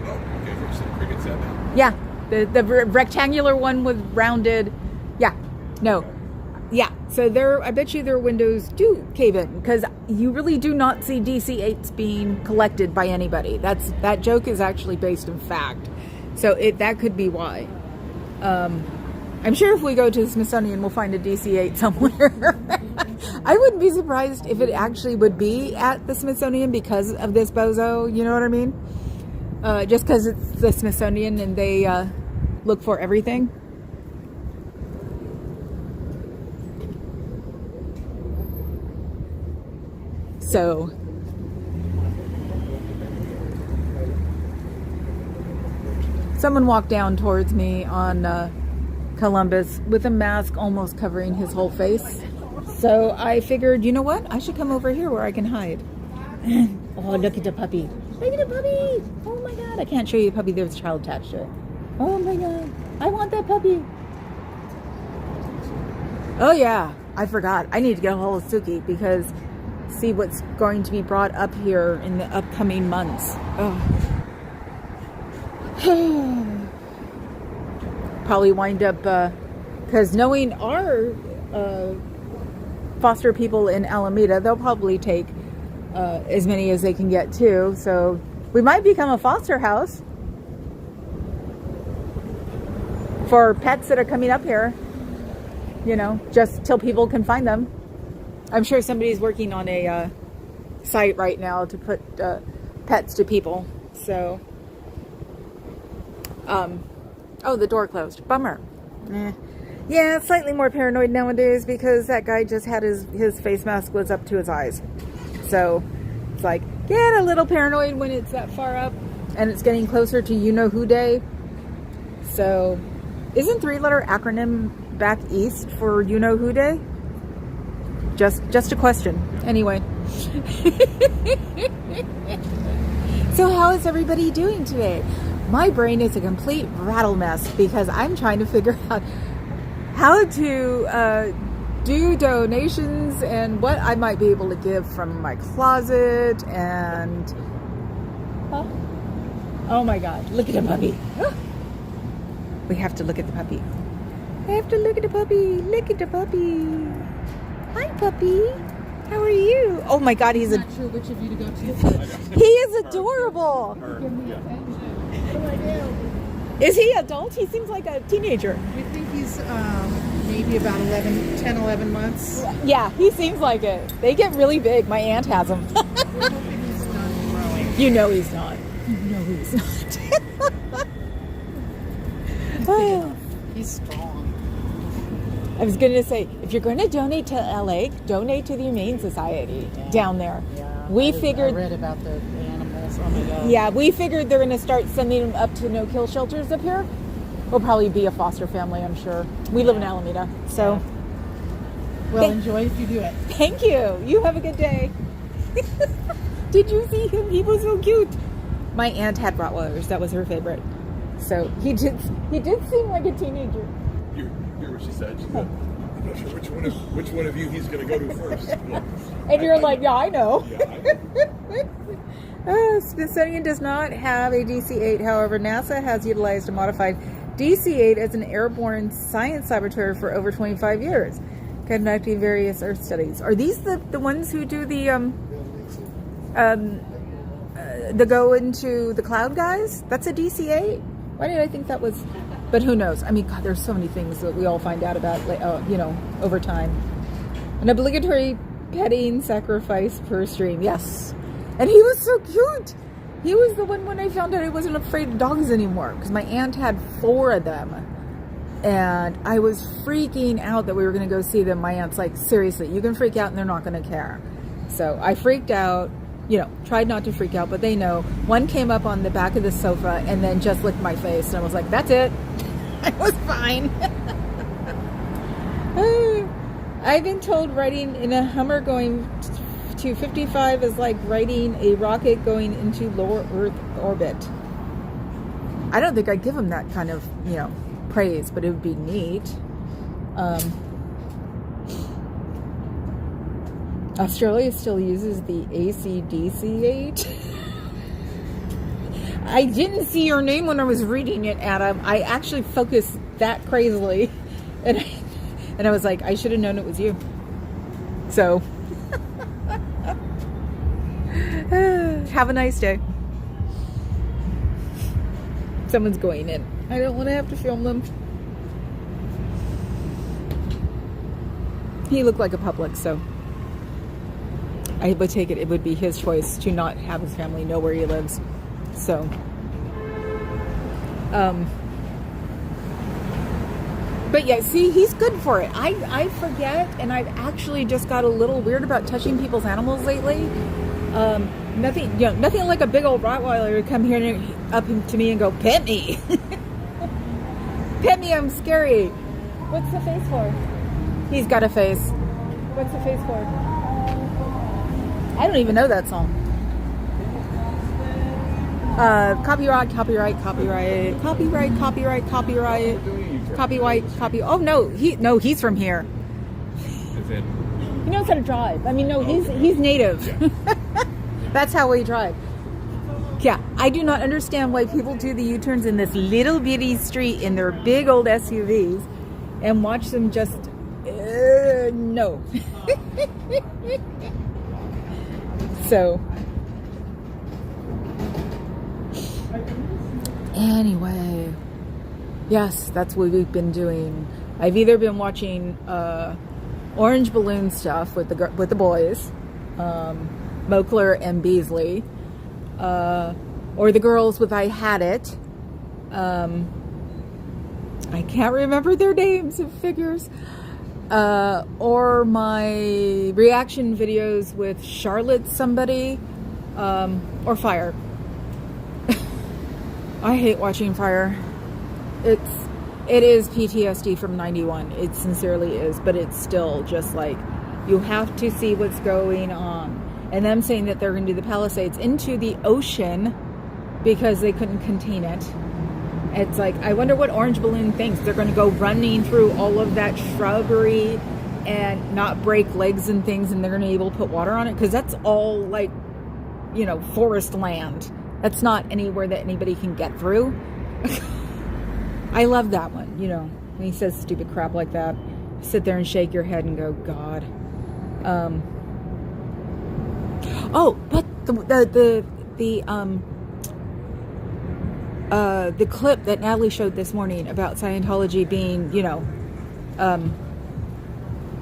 Oh, okay, from some Cricket said that. Yeah, the rectangular one was rounded. Yeah, no. Yeah, so I bet you their windows do cave in, because you really do not see DC-8s being collected by anybody. That joke is actually based in fact. So that could be why. I'm sure if we go to the Smithsonian, we'll find a DC-8 somewhere. I wouldn't be surprised if it actually would be at the Smithsonian because of this bozo, you know what I mean? Just because it's the Smithsonian and they look for everything. So, someone walked down towards me on Columbus with a mask almost covering his whole face. So I figured, you know what? I should come over here where I can hide. Oh, look at the puppy. Look at the puppy. Oh my God. I can't show you the puppy. There's a child attached to it. Oh my God. I want that puppy. Oh yeah. I forgot. I need to get a hold of Suki because see what's going to be brought up here in the upcoming months. Oh. Probably wind up, because knowing our foster people in Alameda, they'll probably take as many as they can get too. So we might become a foster house for pets that are coming up here. you know, just till people can find them. I'm sure somebody's working on a site right now to put pets to people. So, oh, the door closed. Bummer. Yeah, slightly more paranoid nowadays because that guy just had his face mask was up to his eyes. So it's like, get a little paranoid when it's that far up and it's getting closer to you-know-who day. So isn't 3-letter acronym back east for you-know-who day? Just a question. Anyway. So how is everybody doing today? My brain is a complete rattle mess because I'm trying to figure out how to do donations and what I might be able to give from my closet and... Oh my God, look at the puppy. We have to look at the puppy. I have to look at the puppy. Look at the puppy. Hi, puppy. How are you? Oh my God, he's I'm not sure which of you to go to. he is adorable. Give me attention. What do I do? Is he adult? He seems like a teenager. We think he's maybe about 11 months. Yeah, he seems like it. They get really big. My aunt has them. We're hoping he's not growing. You know he's not. You know he's not. He's big enough. He's strong. I was going to say, if you're going to donate to LA, donate to the Humane Society down there. Yeah, We I figured, read about the animals. Oh my God. yeah, we figured they're going to start sending them up to no-kill shelters up here. We'll probably be a foster family, I'm sure. We live in Alameda, so. Well, enjoy if you do it. Thank you. You have a good day. Did you see him? He was so cute. My aunt had Rottweilers. That was her favorite. So he did seem like a teenager. You hear what she said? She said, I'm not sure which one of you he's going to go to first. And you're like, yeah, I know. Yeah, I know. Smithsonian does not have a DC-8. However, NASA has utilized a modified DC-8 as an airborne science laboratory for over 25 years, conducting various Earth studies. Are these the ones who do the go into the cloud guys? That's a DC-8? Why did I think that was... But who knows? I mean, God, there's so many things that we all find out about, over time. An obligatory petting sacrifice per stream. Yes. And he was so cute. He was the one when I found out I wasn't afraid of dogs anymore. Because my aunt had 4 of them. And I was freaking out that we were going to go see them. My aunt's like, seriously, you can freak out and they're not going to care. So I freaked out. Tried not to freak out, but they know. One came up on the back of the sofa and then just licked my face. And I was like, that's it. I was fine. I've been told riding in a Hummer going to 55 is like riding a rocket going into lower Earth orbit. I don't think I'd give him that kind of, praise, but it would be neat. Australia still uses the AC/DC-8. I didn't see your name when I was reading it, Adam. I actually focused that crazily. And I was like, I should have known it was you. So, have a nice day. Someone's going in. I don't want to have to film them. He looked like a public, so I would take it. It would be his choice to not have his family know where he lives. So, but yeah, see, he's good for it. I forget, and I've actually just got a little weird about touching people's animals lately. Nothing like a big old Rottweiler to come here up to me and go, pet me. Pet me, I'm scary. What's the face for? He's got a face. What's the face for? I don't even know that song. Copyright. Oh no, he's from here. He knows how to drive. I mean, no, he's native. Yeah. That's how we drive. Yeah, I do not understand why people do the U-turns in this little bitty street in their big old SUVs and watch them just no. So, anyway, yes, that's what we've been doing. I've either been watching Orange Balloon stuff with the boys, Moakler and Beasley, or the girls with I Had It. I can't remember their names of figures. Or my reaction videos with Charlotte somebody, or Fire. I hate watching Fire. It is PTSD from 91. It sincerely is, but it's still just like, you have to see what's going on. And them saying that they're going to do the Palisades into the ocean because they couldn't contain it. It's like, I wonder what Orange Balloon thinks. They're going to go running through all of that shrubbery and not break legs and things, and they're going to be able to put water on it, because that's all like, forest land. That's not anywhere that anybody can get through. I love that one, when he says stupid crap like that. Sit there and shake your head and go, God. But the clip that Natalie showed this morning about Scientology being,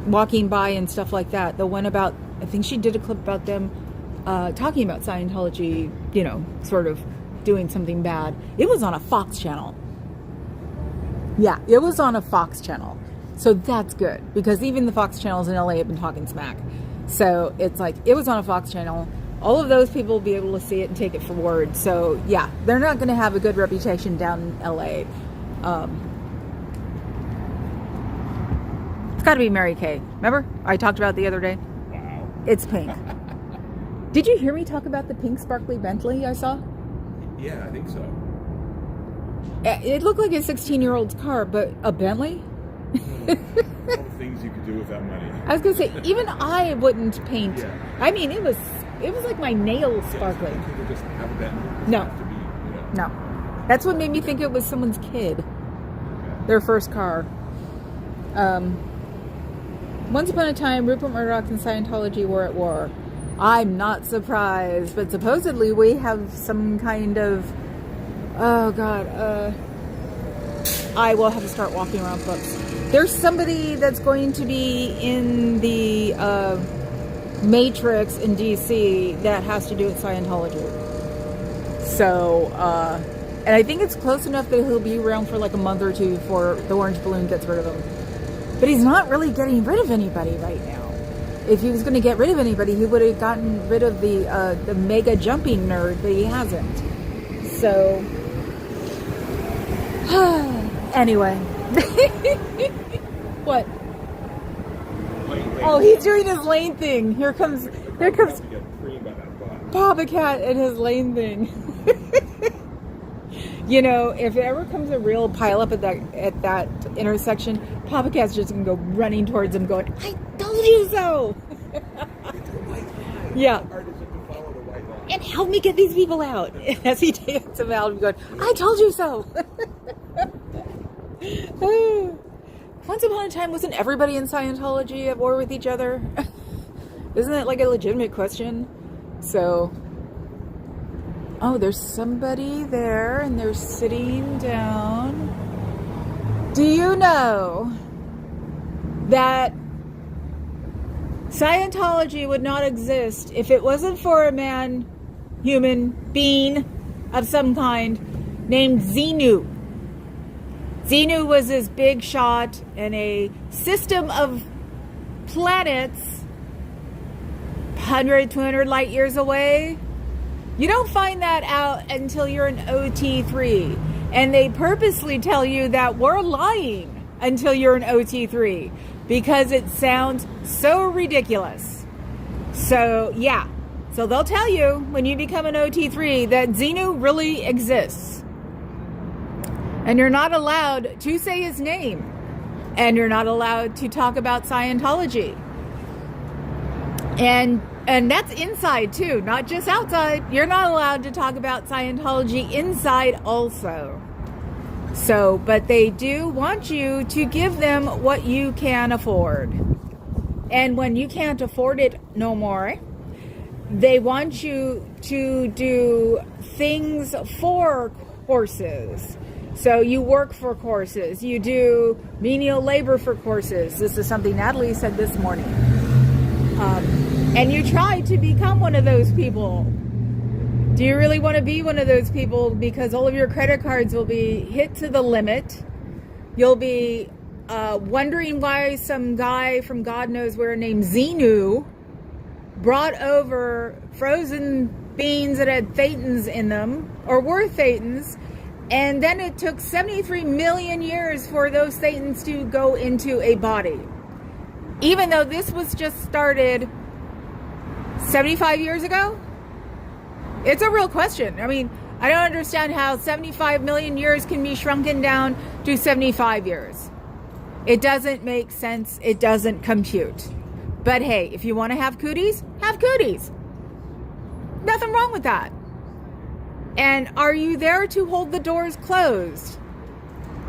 walking by and stuff like that. The one about, I think she did a clip about them talking about Scientology, sort of doing something bad. It was on a Fox channel. Yeah, it was on a Fox channel. So that's good, because even the Fox channels in LA have been talking smack. So it's like, it was on a Fox channel. All of those people will be able to see it and take it for word. So yeah, they're not going to have a good reputation down in LA. It's got to be Mary Kay. Remember? I talked about it the other day. Wow. It's pink. Did you hear me talk about the pink sparkly Bentley I saw? Yeah, I think so. It looked like a 16-year-old's car, but a Bentley? All the things you could do with that money. I was going to say, even I wouldn't paint. Yeah. I mean, it was like my nails sparkling. Yeah, people just have a Bentley. It No. doesn't have to be, No. That's what made me think it was someone's kid. Their first car. Once upon a time, Rupert Murdoch and Scientology were at war. I'm not surprised, but supposedly we have some kind of... Oh, God. I will have to start walking around books. There's somebody that's going to be in the Matrix in DC that has to do with Scientology. So, and I think it's close enough that he'll be around for like a month or two before the Orange Balloon gets rid of him. But he's not really getting rid of anybody right now. If he was going to get rid of anybody, he would have gotten rid of the mega jumping nerd, but he hasn't. So, anyway. What? Oh, he's doing his lane thing. Here comes Papa Cat and his lane thing. If there ever comes a real pileup at that intersection, Papa Cat's just gonna go running towards him, going, "I told you so." Yeah. And help me get these people out. As he takes them out, going, "I told you so." Once upon a time, wasn't everybody in Scientology at war with each other? Isn't that like a legitimate question? So, oh, there's somebody there and they're sitting down. Do you know that Scientology would not exist if it wasn't for a human being of some kind named Xenu? Xenu was this big shot in a system of planets 100, 200 light years away. You don't find that out until you're an OT3. And they purposely tell you that we're lying until you're an OT3 because it sounds so ridiculous. So, yeah. So they'll tell you when you become an OT3 that Xenu really exists. And you're not allowed to say his name. And you're not allowed to talk about Scientology. And that's inside too, not just outside. You're not allowed to talk about Scientology inside also. So, but they do want you to give them what you can afford. And when you can't afford it no more, they want you to do things for courses. So you work for courses, you do menial labor for courses. This is something Natalie said this morning. And you try to become one of those people. Do you really want to be one of those people? Because all of your credit cards will be hit to the limit. You'll be wondering why some guy from God knows where named Xenu brought over frozen beans that had thetans in them, or were thetans, and then it took 73 million years for those thetans to go into a body. Even though this was just started 75 years ago? It's a real question. I mean, I don't understand how 75 million years can be shrunken down to 75 years. It doesn't make sense. It doesn't compute. But hey, if you want to have cooties, have cooties. Nothing wrong with that. And are you there to hold the doors closed?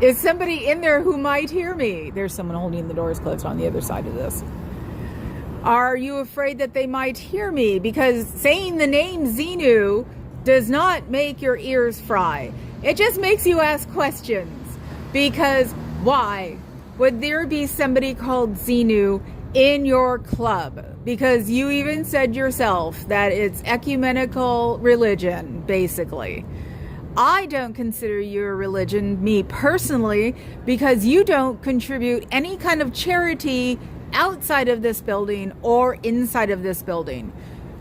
Is somebody in there who might hear me? There's someone holding the doors closed on the other side of this. Are you afraid that they might hear me? Because saying the name Xenu does not make your ears fry. It just makes you ask questions. Because why would there be somebody called Xenu in your club? Because you even said yourself that it's ecumenical religion, basically. I don't consider you a religion, me personally, because you don't contribute any kind of charity outside of this building or inside of this building.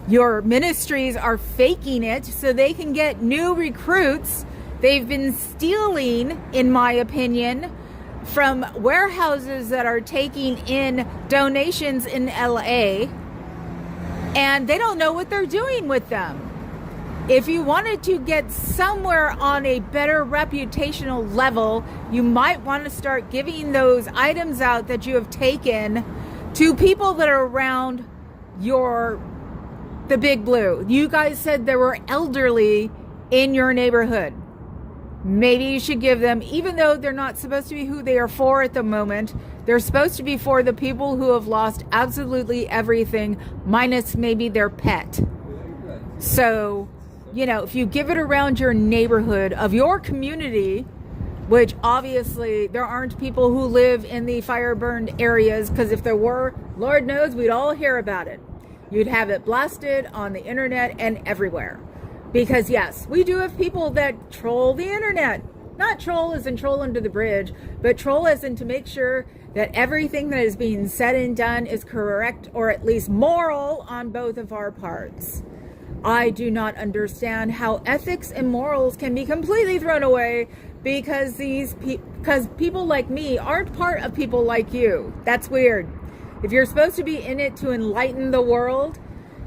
Your ministries are faking it so they can get new recruits. They've been stealing, in my opinion, from warehouses that are taking in donations in LA, and they don't know what they're doing with them. If you wanted to get somewhere on a better reputational level, you might want to start giving those items out that you have taken to people that are around the Big Blue. You guys said there were elderly in your neighborhood. Maybe you should give them, even though they're not supposed to be who they are for at the moment, they're supposed to be for the people who have lost absolutely everything, minus maybe their pet. So, if you give it around your neighborhood of your community, which obviously there aren't people who live in the fire burned areas, because if there were, Lord knows we'd all hear about it. You'd have it blasted on the internet and everywhere. Because yes, we do have people that troll the internet. Not troll as in troll under the bridge, but troll as in to make sure that everything that is being said and done is correct, or at least moral, on both of our parts. I do not understand how ethics and morals can be completely thrown away because people like me aren't part of people like you. That's weird. If you're supposed to be in it to enlighten the world,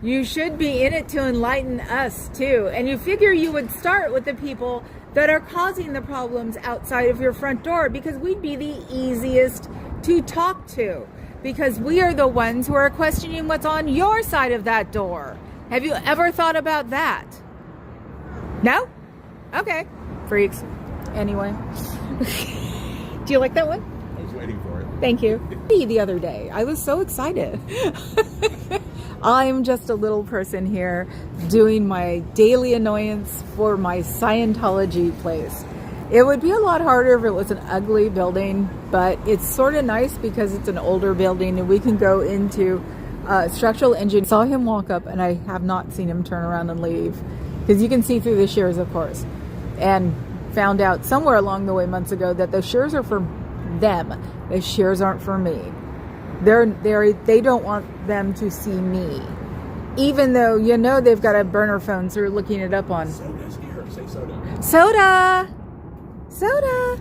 you should be in it to enlighten us too. And you figure you would start with the people that are causing the problems outside of your front door, because we'd be the easiest to talk to, because we are the ones who are questioning what's on your side of that door. Have you ever thought about that? No? Okay. Freaks. Anyway. Do you like that one? I was waiting for it. Thank you. The other day, I was so excited. I'm just a little person here doing my daily annoyance for my Scientology place. It would be a lot harder if it was an ugly building, but it's sort of nice because it's an older building and we can go into structural engineering. Saw him walk up and I have not seen him turn around and leave, because you can see through the shears, of course, and found out somewhere along the way months ago that the shears are for them. The shears aren't for me. They don't want them to see me, even though they've got a burner phone, so you're looking it up on. Soda's here. Say soda. Soda,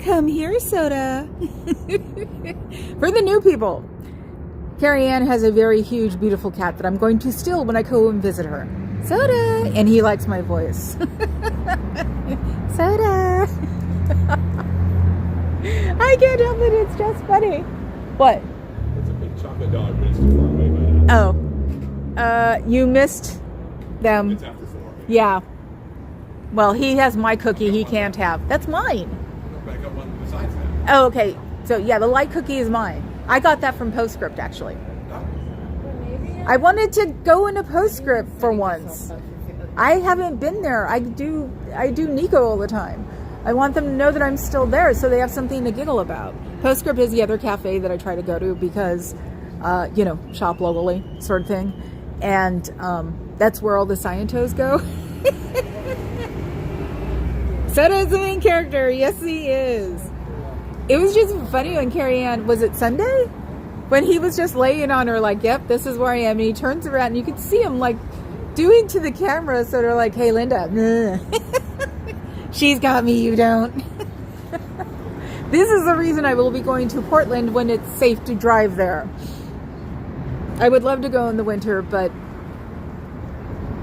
come here, Soda. For the new people, Carrie Ann has a very huge, beautiful cat that I'm going to steal when I go and visit her. Soda, and he likes my voice. Soda. I can't help it. It's just funny. What? It's a big chocolate dog, but it's too far away by now. Oh. You missed them. It's after 4. Yeah. Well, he has my cookie he can't have. That's mine. But I got one besides that. Oh, okay. So, yeah, the light cookie is mine. I got that from Postscript, actually. I wanted to go into Postscript for once. I haven't been there. I do Nico all the time. I want them to know that I'm still there so they have something to giggle about. Postscript is the other cafe that I try to go to because, shop locally sort of thing. And that's where all the Scientos go. Soda is the main character. Yes, he is. It was just funny when Carrie Ann, was it Sunday? When he was just laying on her like, yep, this is where I am. And he turns around and you could see him like doing to the camera sort of like, hey, Linda. She's got me, you don't. This is the reason I will be going to Portland when it's safe to drive there. I would love to go in the winter, but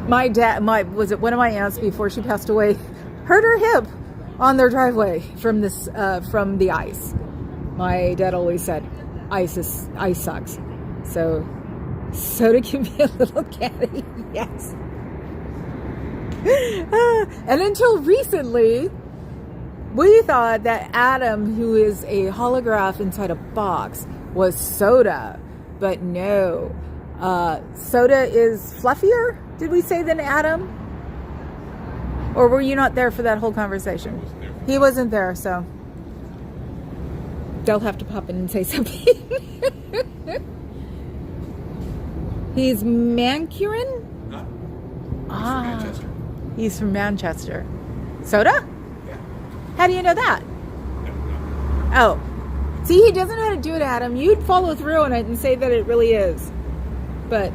my dad, was it one of my aunts before she passed away, hurt her hip on their driveway from the ice. My dad always said, ice sucks. So soda can be a little catty, yes. And until recently, we thought that Adam, who is a holograph inside a box, was soda. But no. Soda is fluffier, did we say, than Adam? Or were you not there for that whole conversation? He wasn't there, so they'll have to pop in and say something. He's Mancuran? Manchester. He's from Manchester. Soda? Yeah. How do you know that? Oh. See, he doesn't know how to do it, Adam. You'd follow through on it and say that it really is. But,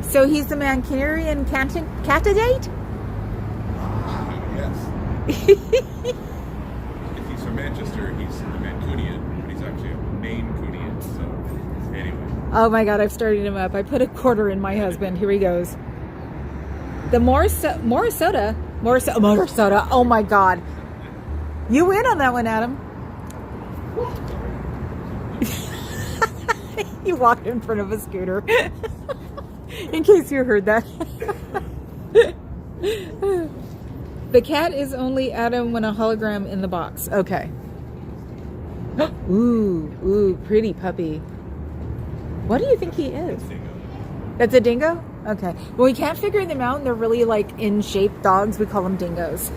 so he's the Mancunian candidate? Yes. If he's from Manchester, he's a Mancunian, but he's actually a Maine-Cunian, so anyway. Oh my God, I've started him up. I put a quarter in my husband. Here he goes. The more soda. Oh my God. You win on that one, Adam. You walked in front of a scooter. In case you heard that. The cat is only Adam when a hologram in the box. Okay. Ooh, pretty puppy. What do you think he is? That's a dingo? Okay. Well, we can't figure them out, and they're really like in-shaped dogs. We call them dingoes.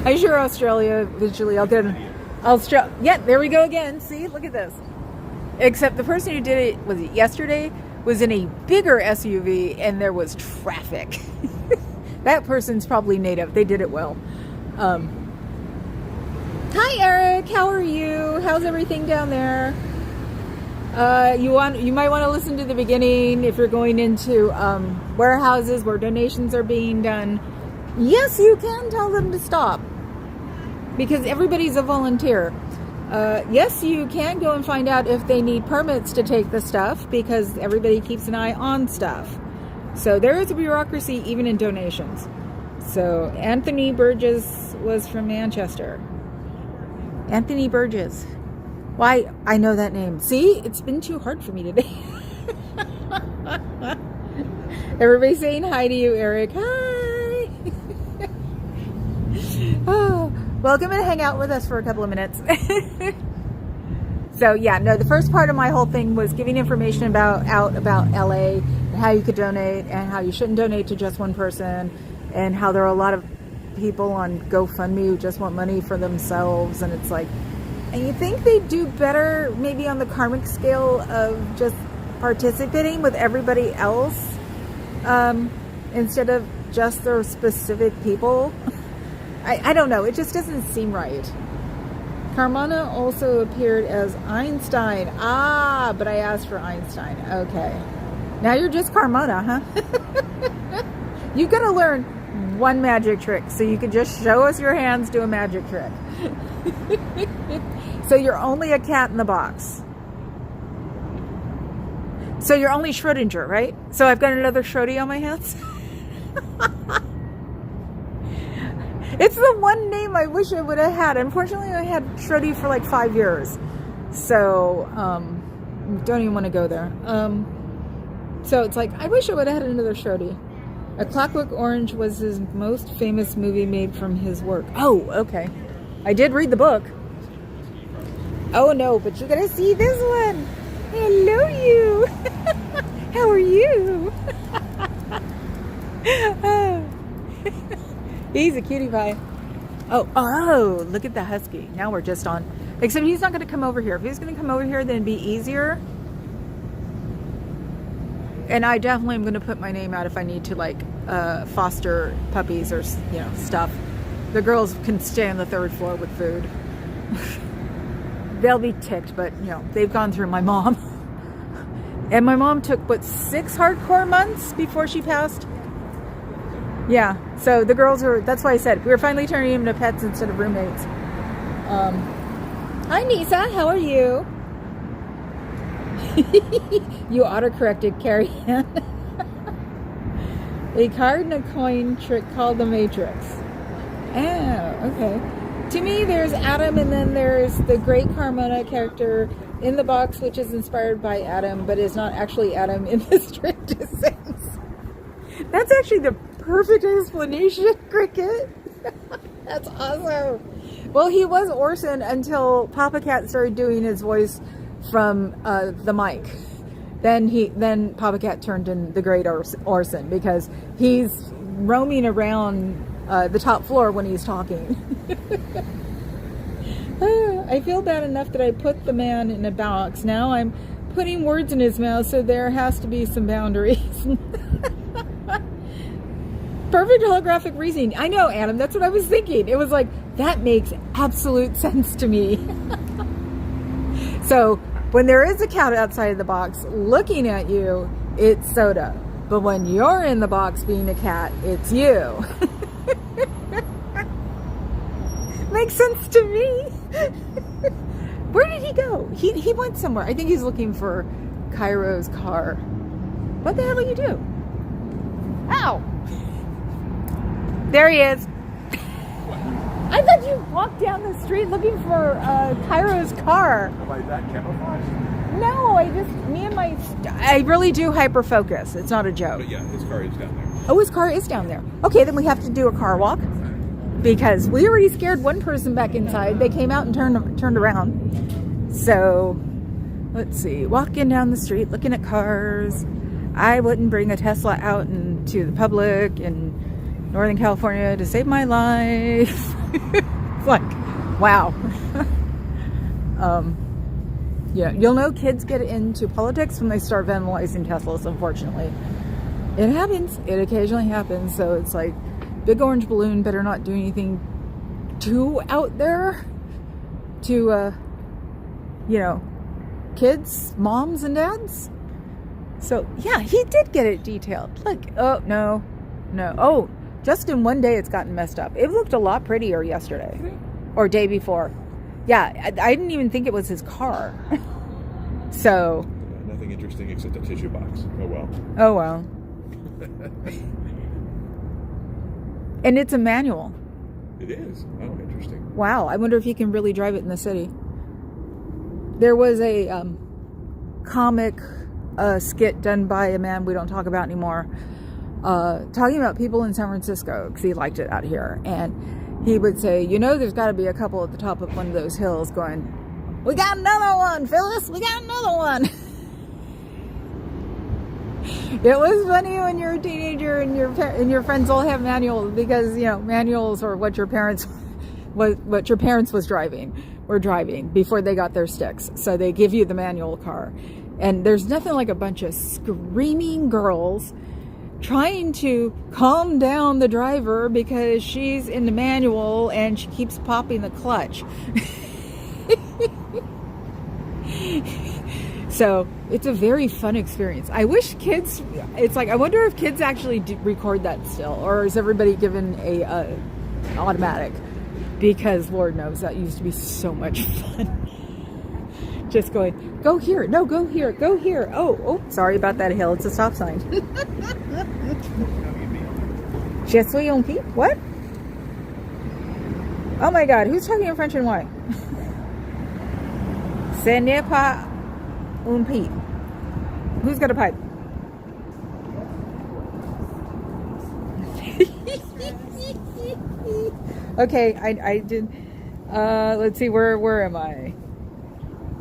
I'm sure Australia, eventually I'll get Australia. Yeah, there we go again. See, look at this. Except the person who did it, was it yesterday, was in a bigger SUV, and there was traffic. That person's probably native. They did it well. Hi, Eric. How are you? How's everything down there? You might want to listen to the beginning if you're going into warehouses where donations are being done. Yes, you can tell them to stop because everybody's a volunteer. Yes, you can go and find out if they need permits to take the stuff because everybody keeps an eye on stuff. So there is a bureaucracy even in donations. So Anthony Burgess was from Manchester. Anthony Burgess. Why, I know that name. See, it's been too hard for me today. Everybody saying hi to you, Eric. Hi. Oh, welcome and hang out with us for a couple of minutes. So yeah, no, the first part of my whole thing was giving information about LA and how you could donate and how you shouldn't donate to just one person and how there are a lot of people on GoFundMe who just want money for themselves, and it's like, and you think they do better maybe on the karmic scale of just participating with everybody else instead of just their specific people. I don't know. It just doesn't seem right. Carmona also appeared as Einstein. But I asked for Einstein. Okay. Now you're just Carmona, huh? You've got to learn one magic trick so you can just show us your hands do a magic trick. So you're only a cat in the box. So you're only Schrodinger, right? So I've got another Schrody on my hands. It's the one name I wish I would have had. Unfortunately, I had Schrody for like 5 years. So, don't even want to go there. So it's like, I wish I would have had another Schrody. A Clockwork Orange was his most famous movie made from his work. Oh, okay. I did read the book. Oh no, but you gotta see this one. Hello, you. How are you? Oh. He's a cutie pie. Oh, look at the husky. Now we're just on. Except he's not going to come over here. If he's going to come over here, then it'd be easier. And I definitely am going to put my name out if I need to, like, foster puppies or, you know, stuff. The girls can stay on the 3rd floor with food. They'll be ticked, but, you know, they've gone through my mom. And my mom took, 6 hardcore months before she passed? Yeah, so the girls are, that's why I said, we were finally turning them into pets instead of roommates. Hi, Nisa, how are you? You autocorrected, Carrie Ann. A card and a coin trick called the Matrix. Oh, okay. To me, there's Adam, and then there's the Great Carmona character in the box, which is inspired by Adam, but is not actually Adam in the strictest sense. That's actually the perfect explanation, Cricket. That's awesome. Well, he was Orson until Papa Cat started doing his voice from the mic. Then Papa Cat turned in the Great Orson because he's roaming around the top floor when he's talking. I feel bad enough that I put the man in a box. Now I'm putting words in his mouth, so there has to be some boundaries. Perfect holographic reasoning. I know, Adam, that's what I was thinking. It was like, that makes absolute sense to me. So when there is a cat outside of the box looking at you, it's Soda. But when you're in the box being a cat, it's you. Makes sense to me. Where did he go? He went somewhere. I think he's looking for Cairo's car. What the hell do you do? Ow! There he is. I thought you walked down the street looking for Cairo's car. Am I that camouflaged? No, I really do hyper focus. It's not a joke. But yeah, his car is down there. Oh, his car is down there. Okay, then we have to do a car walk. Because we already scared one person back inside. They came out and turned around. So, let's see. Walking down the street, looking at cars. I wouldn't bring a Tesla out into the public in Northern California to save my life. It's like, wow. Yeah, you'll know kids get into politics when they start vandalizing Teslas, unfortunately. It happens. It occasionally happens. So it's like, big orange balloon better not do anything too out there to, you know, kids, moms, and dads. So, yeah, he did get it detailed. Like, oh, no. Oh, just in one day it's gotten messed up. It looked a lot prettier yesterday. Or day before. Yeah, I didn't even think it was his car. So. Nothing interesting except a tissue box. Oh, well. Oh, well. And it's a manual. It is. Oh, interesting. Wow, I wonder if you can really drive it in the city. There was a comic skit done by a man we don't talk about anymore, talking about people in San Francisco, because he liked it out here. And he would say, you know, there's got to be a couple at the top of one of those hills going, we got another one, Phyllis, we got another one. It was funny when you're a teenager and your friends all have manuals, because, you know, manuals are what your parents were driving before they got their sticks. So they give you the manual car. And there's nothing like a bunch of screaming girls trying to calm down the driver because she's in the manual and she keeps popping the clutch. So it's a very fun experience. I wish kids, it's like, I wonder if kids actually record that still, or is everybody given a automatic? Because Lord knows that used to be so much fun. Just going, go here, no, go here, go here. Oh, sorry about that hill. It's a stop sign. Je suis un pipe? What? Oh my God, who's talking in French and why? Ce n'est pas un pipe. Who's got a pipe? Okay, I did. Let's see, where am I?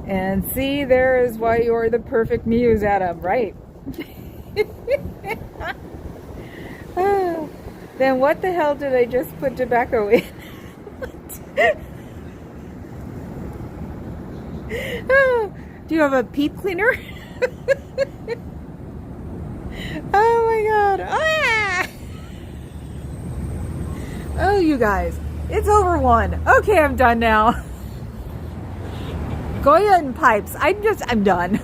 And see, there is why you're the perfect muse, Adam, right? Then what the hell did I just put tobacco in? Do you have a peep cleaner? Oh my god. Ah! Oh, you guys. It's over 1. Okay, I'm done now. Goya and pipes. I'm done.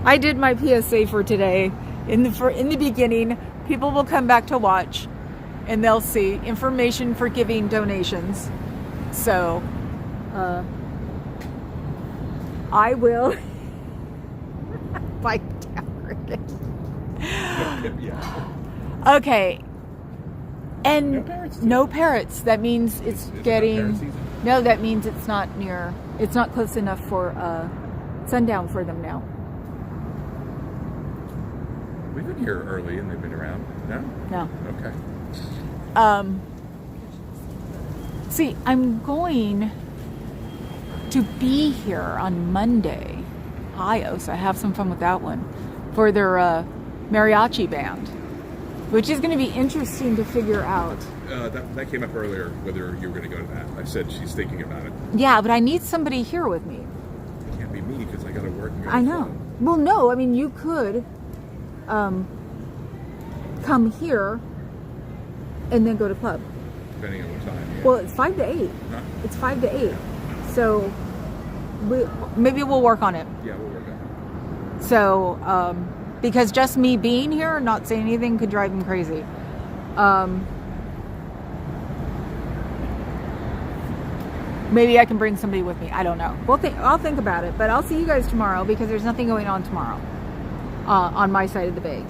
I did my PSA for today. In the beginning, people will come back to watch and they'll see information for giving donations. So, I will bite down cricket. Okay. And no parrots. That means it's getting... No, that means it's not close enough for sundown for them now. We've been here early and they've been around. No? No. Okay. See, I'm going to be here on Monday, Ohio, so I have some fun with that one, for their mariachi band, which is going to be interesting to figure out. That came up earlier, whether you were going to go to that. I said she's thinking about it. Yeah, but I need somebody here with me. It can't be me because I got to work. And go I to know. club. Well, no, I mean, you could come here and then go to club. Depending on what time. Yeah. Well, it's 5 to 8. Huh? It's 5 to 8. So maybe we'll work on it. Yeah, we'll work on it. So, because just me being here and not saying anything could drive him crazy. Maybe I can bring somebody with me. I don't know. I'll think about it. But I'll see you guys tomorrow because there's nothing going on tomorrow on my side of the bay.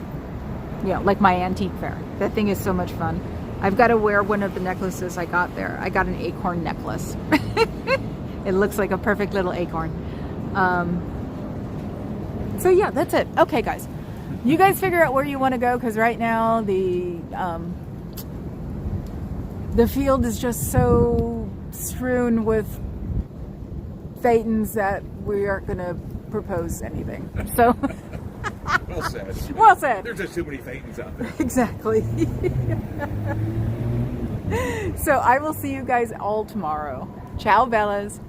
You know, like my antique fair. That thing is so much fun. I've got to wear one of the necklaces I got there. I got an acorn necklace. It looks like a perfect little acorn. So yeah, that's it. Okay, guys. You guys figure out where you want to go because right now the field is just so strewn with Thetans that we aren't going to propose anything. So... Well said. Well said. There's just too many Thetans out there. Exactly. So I will see you guys all tomorrow. Ciao, Bellas.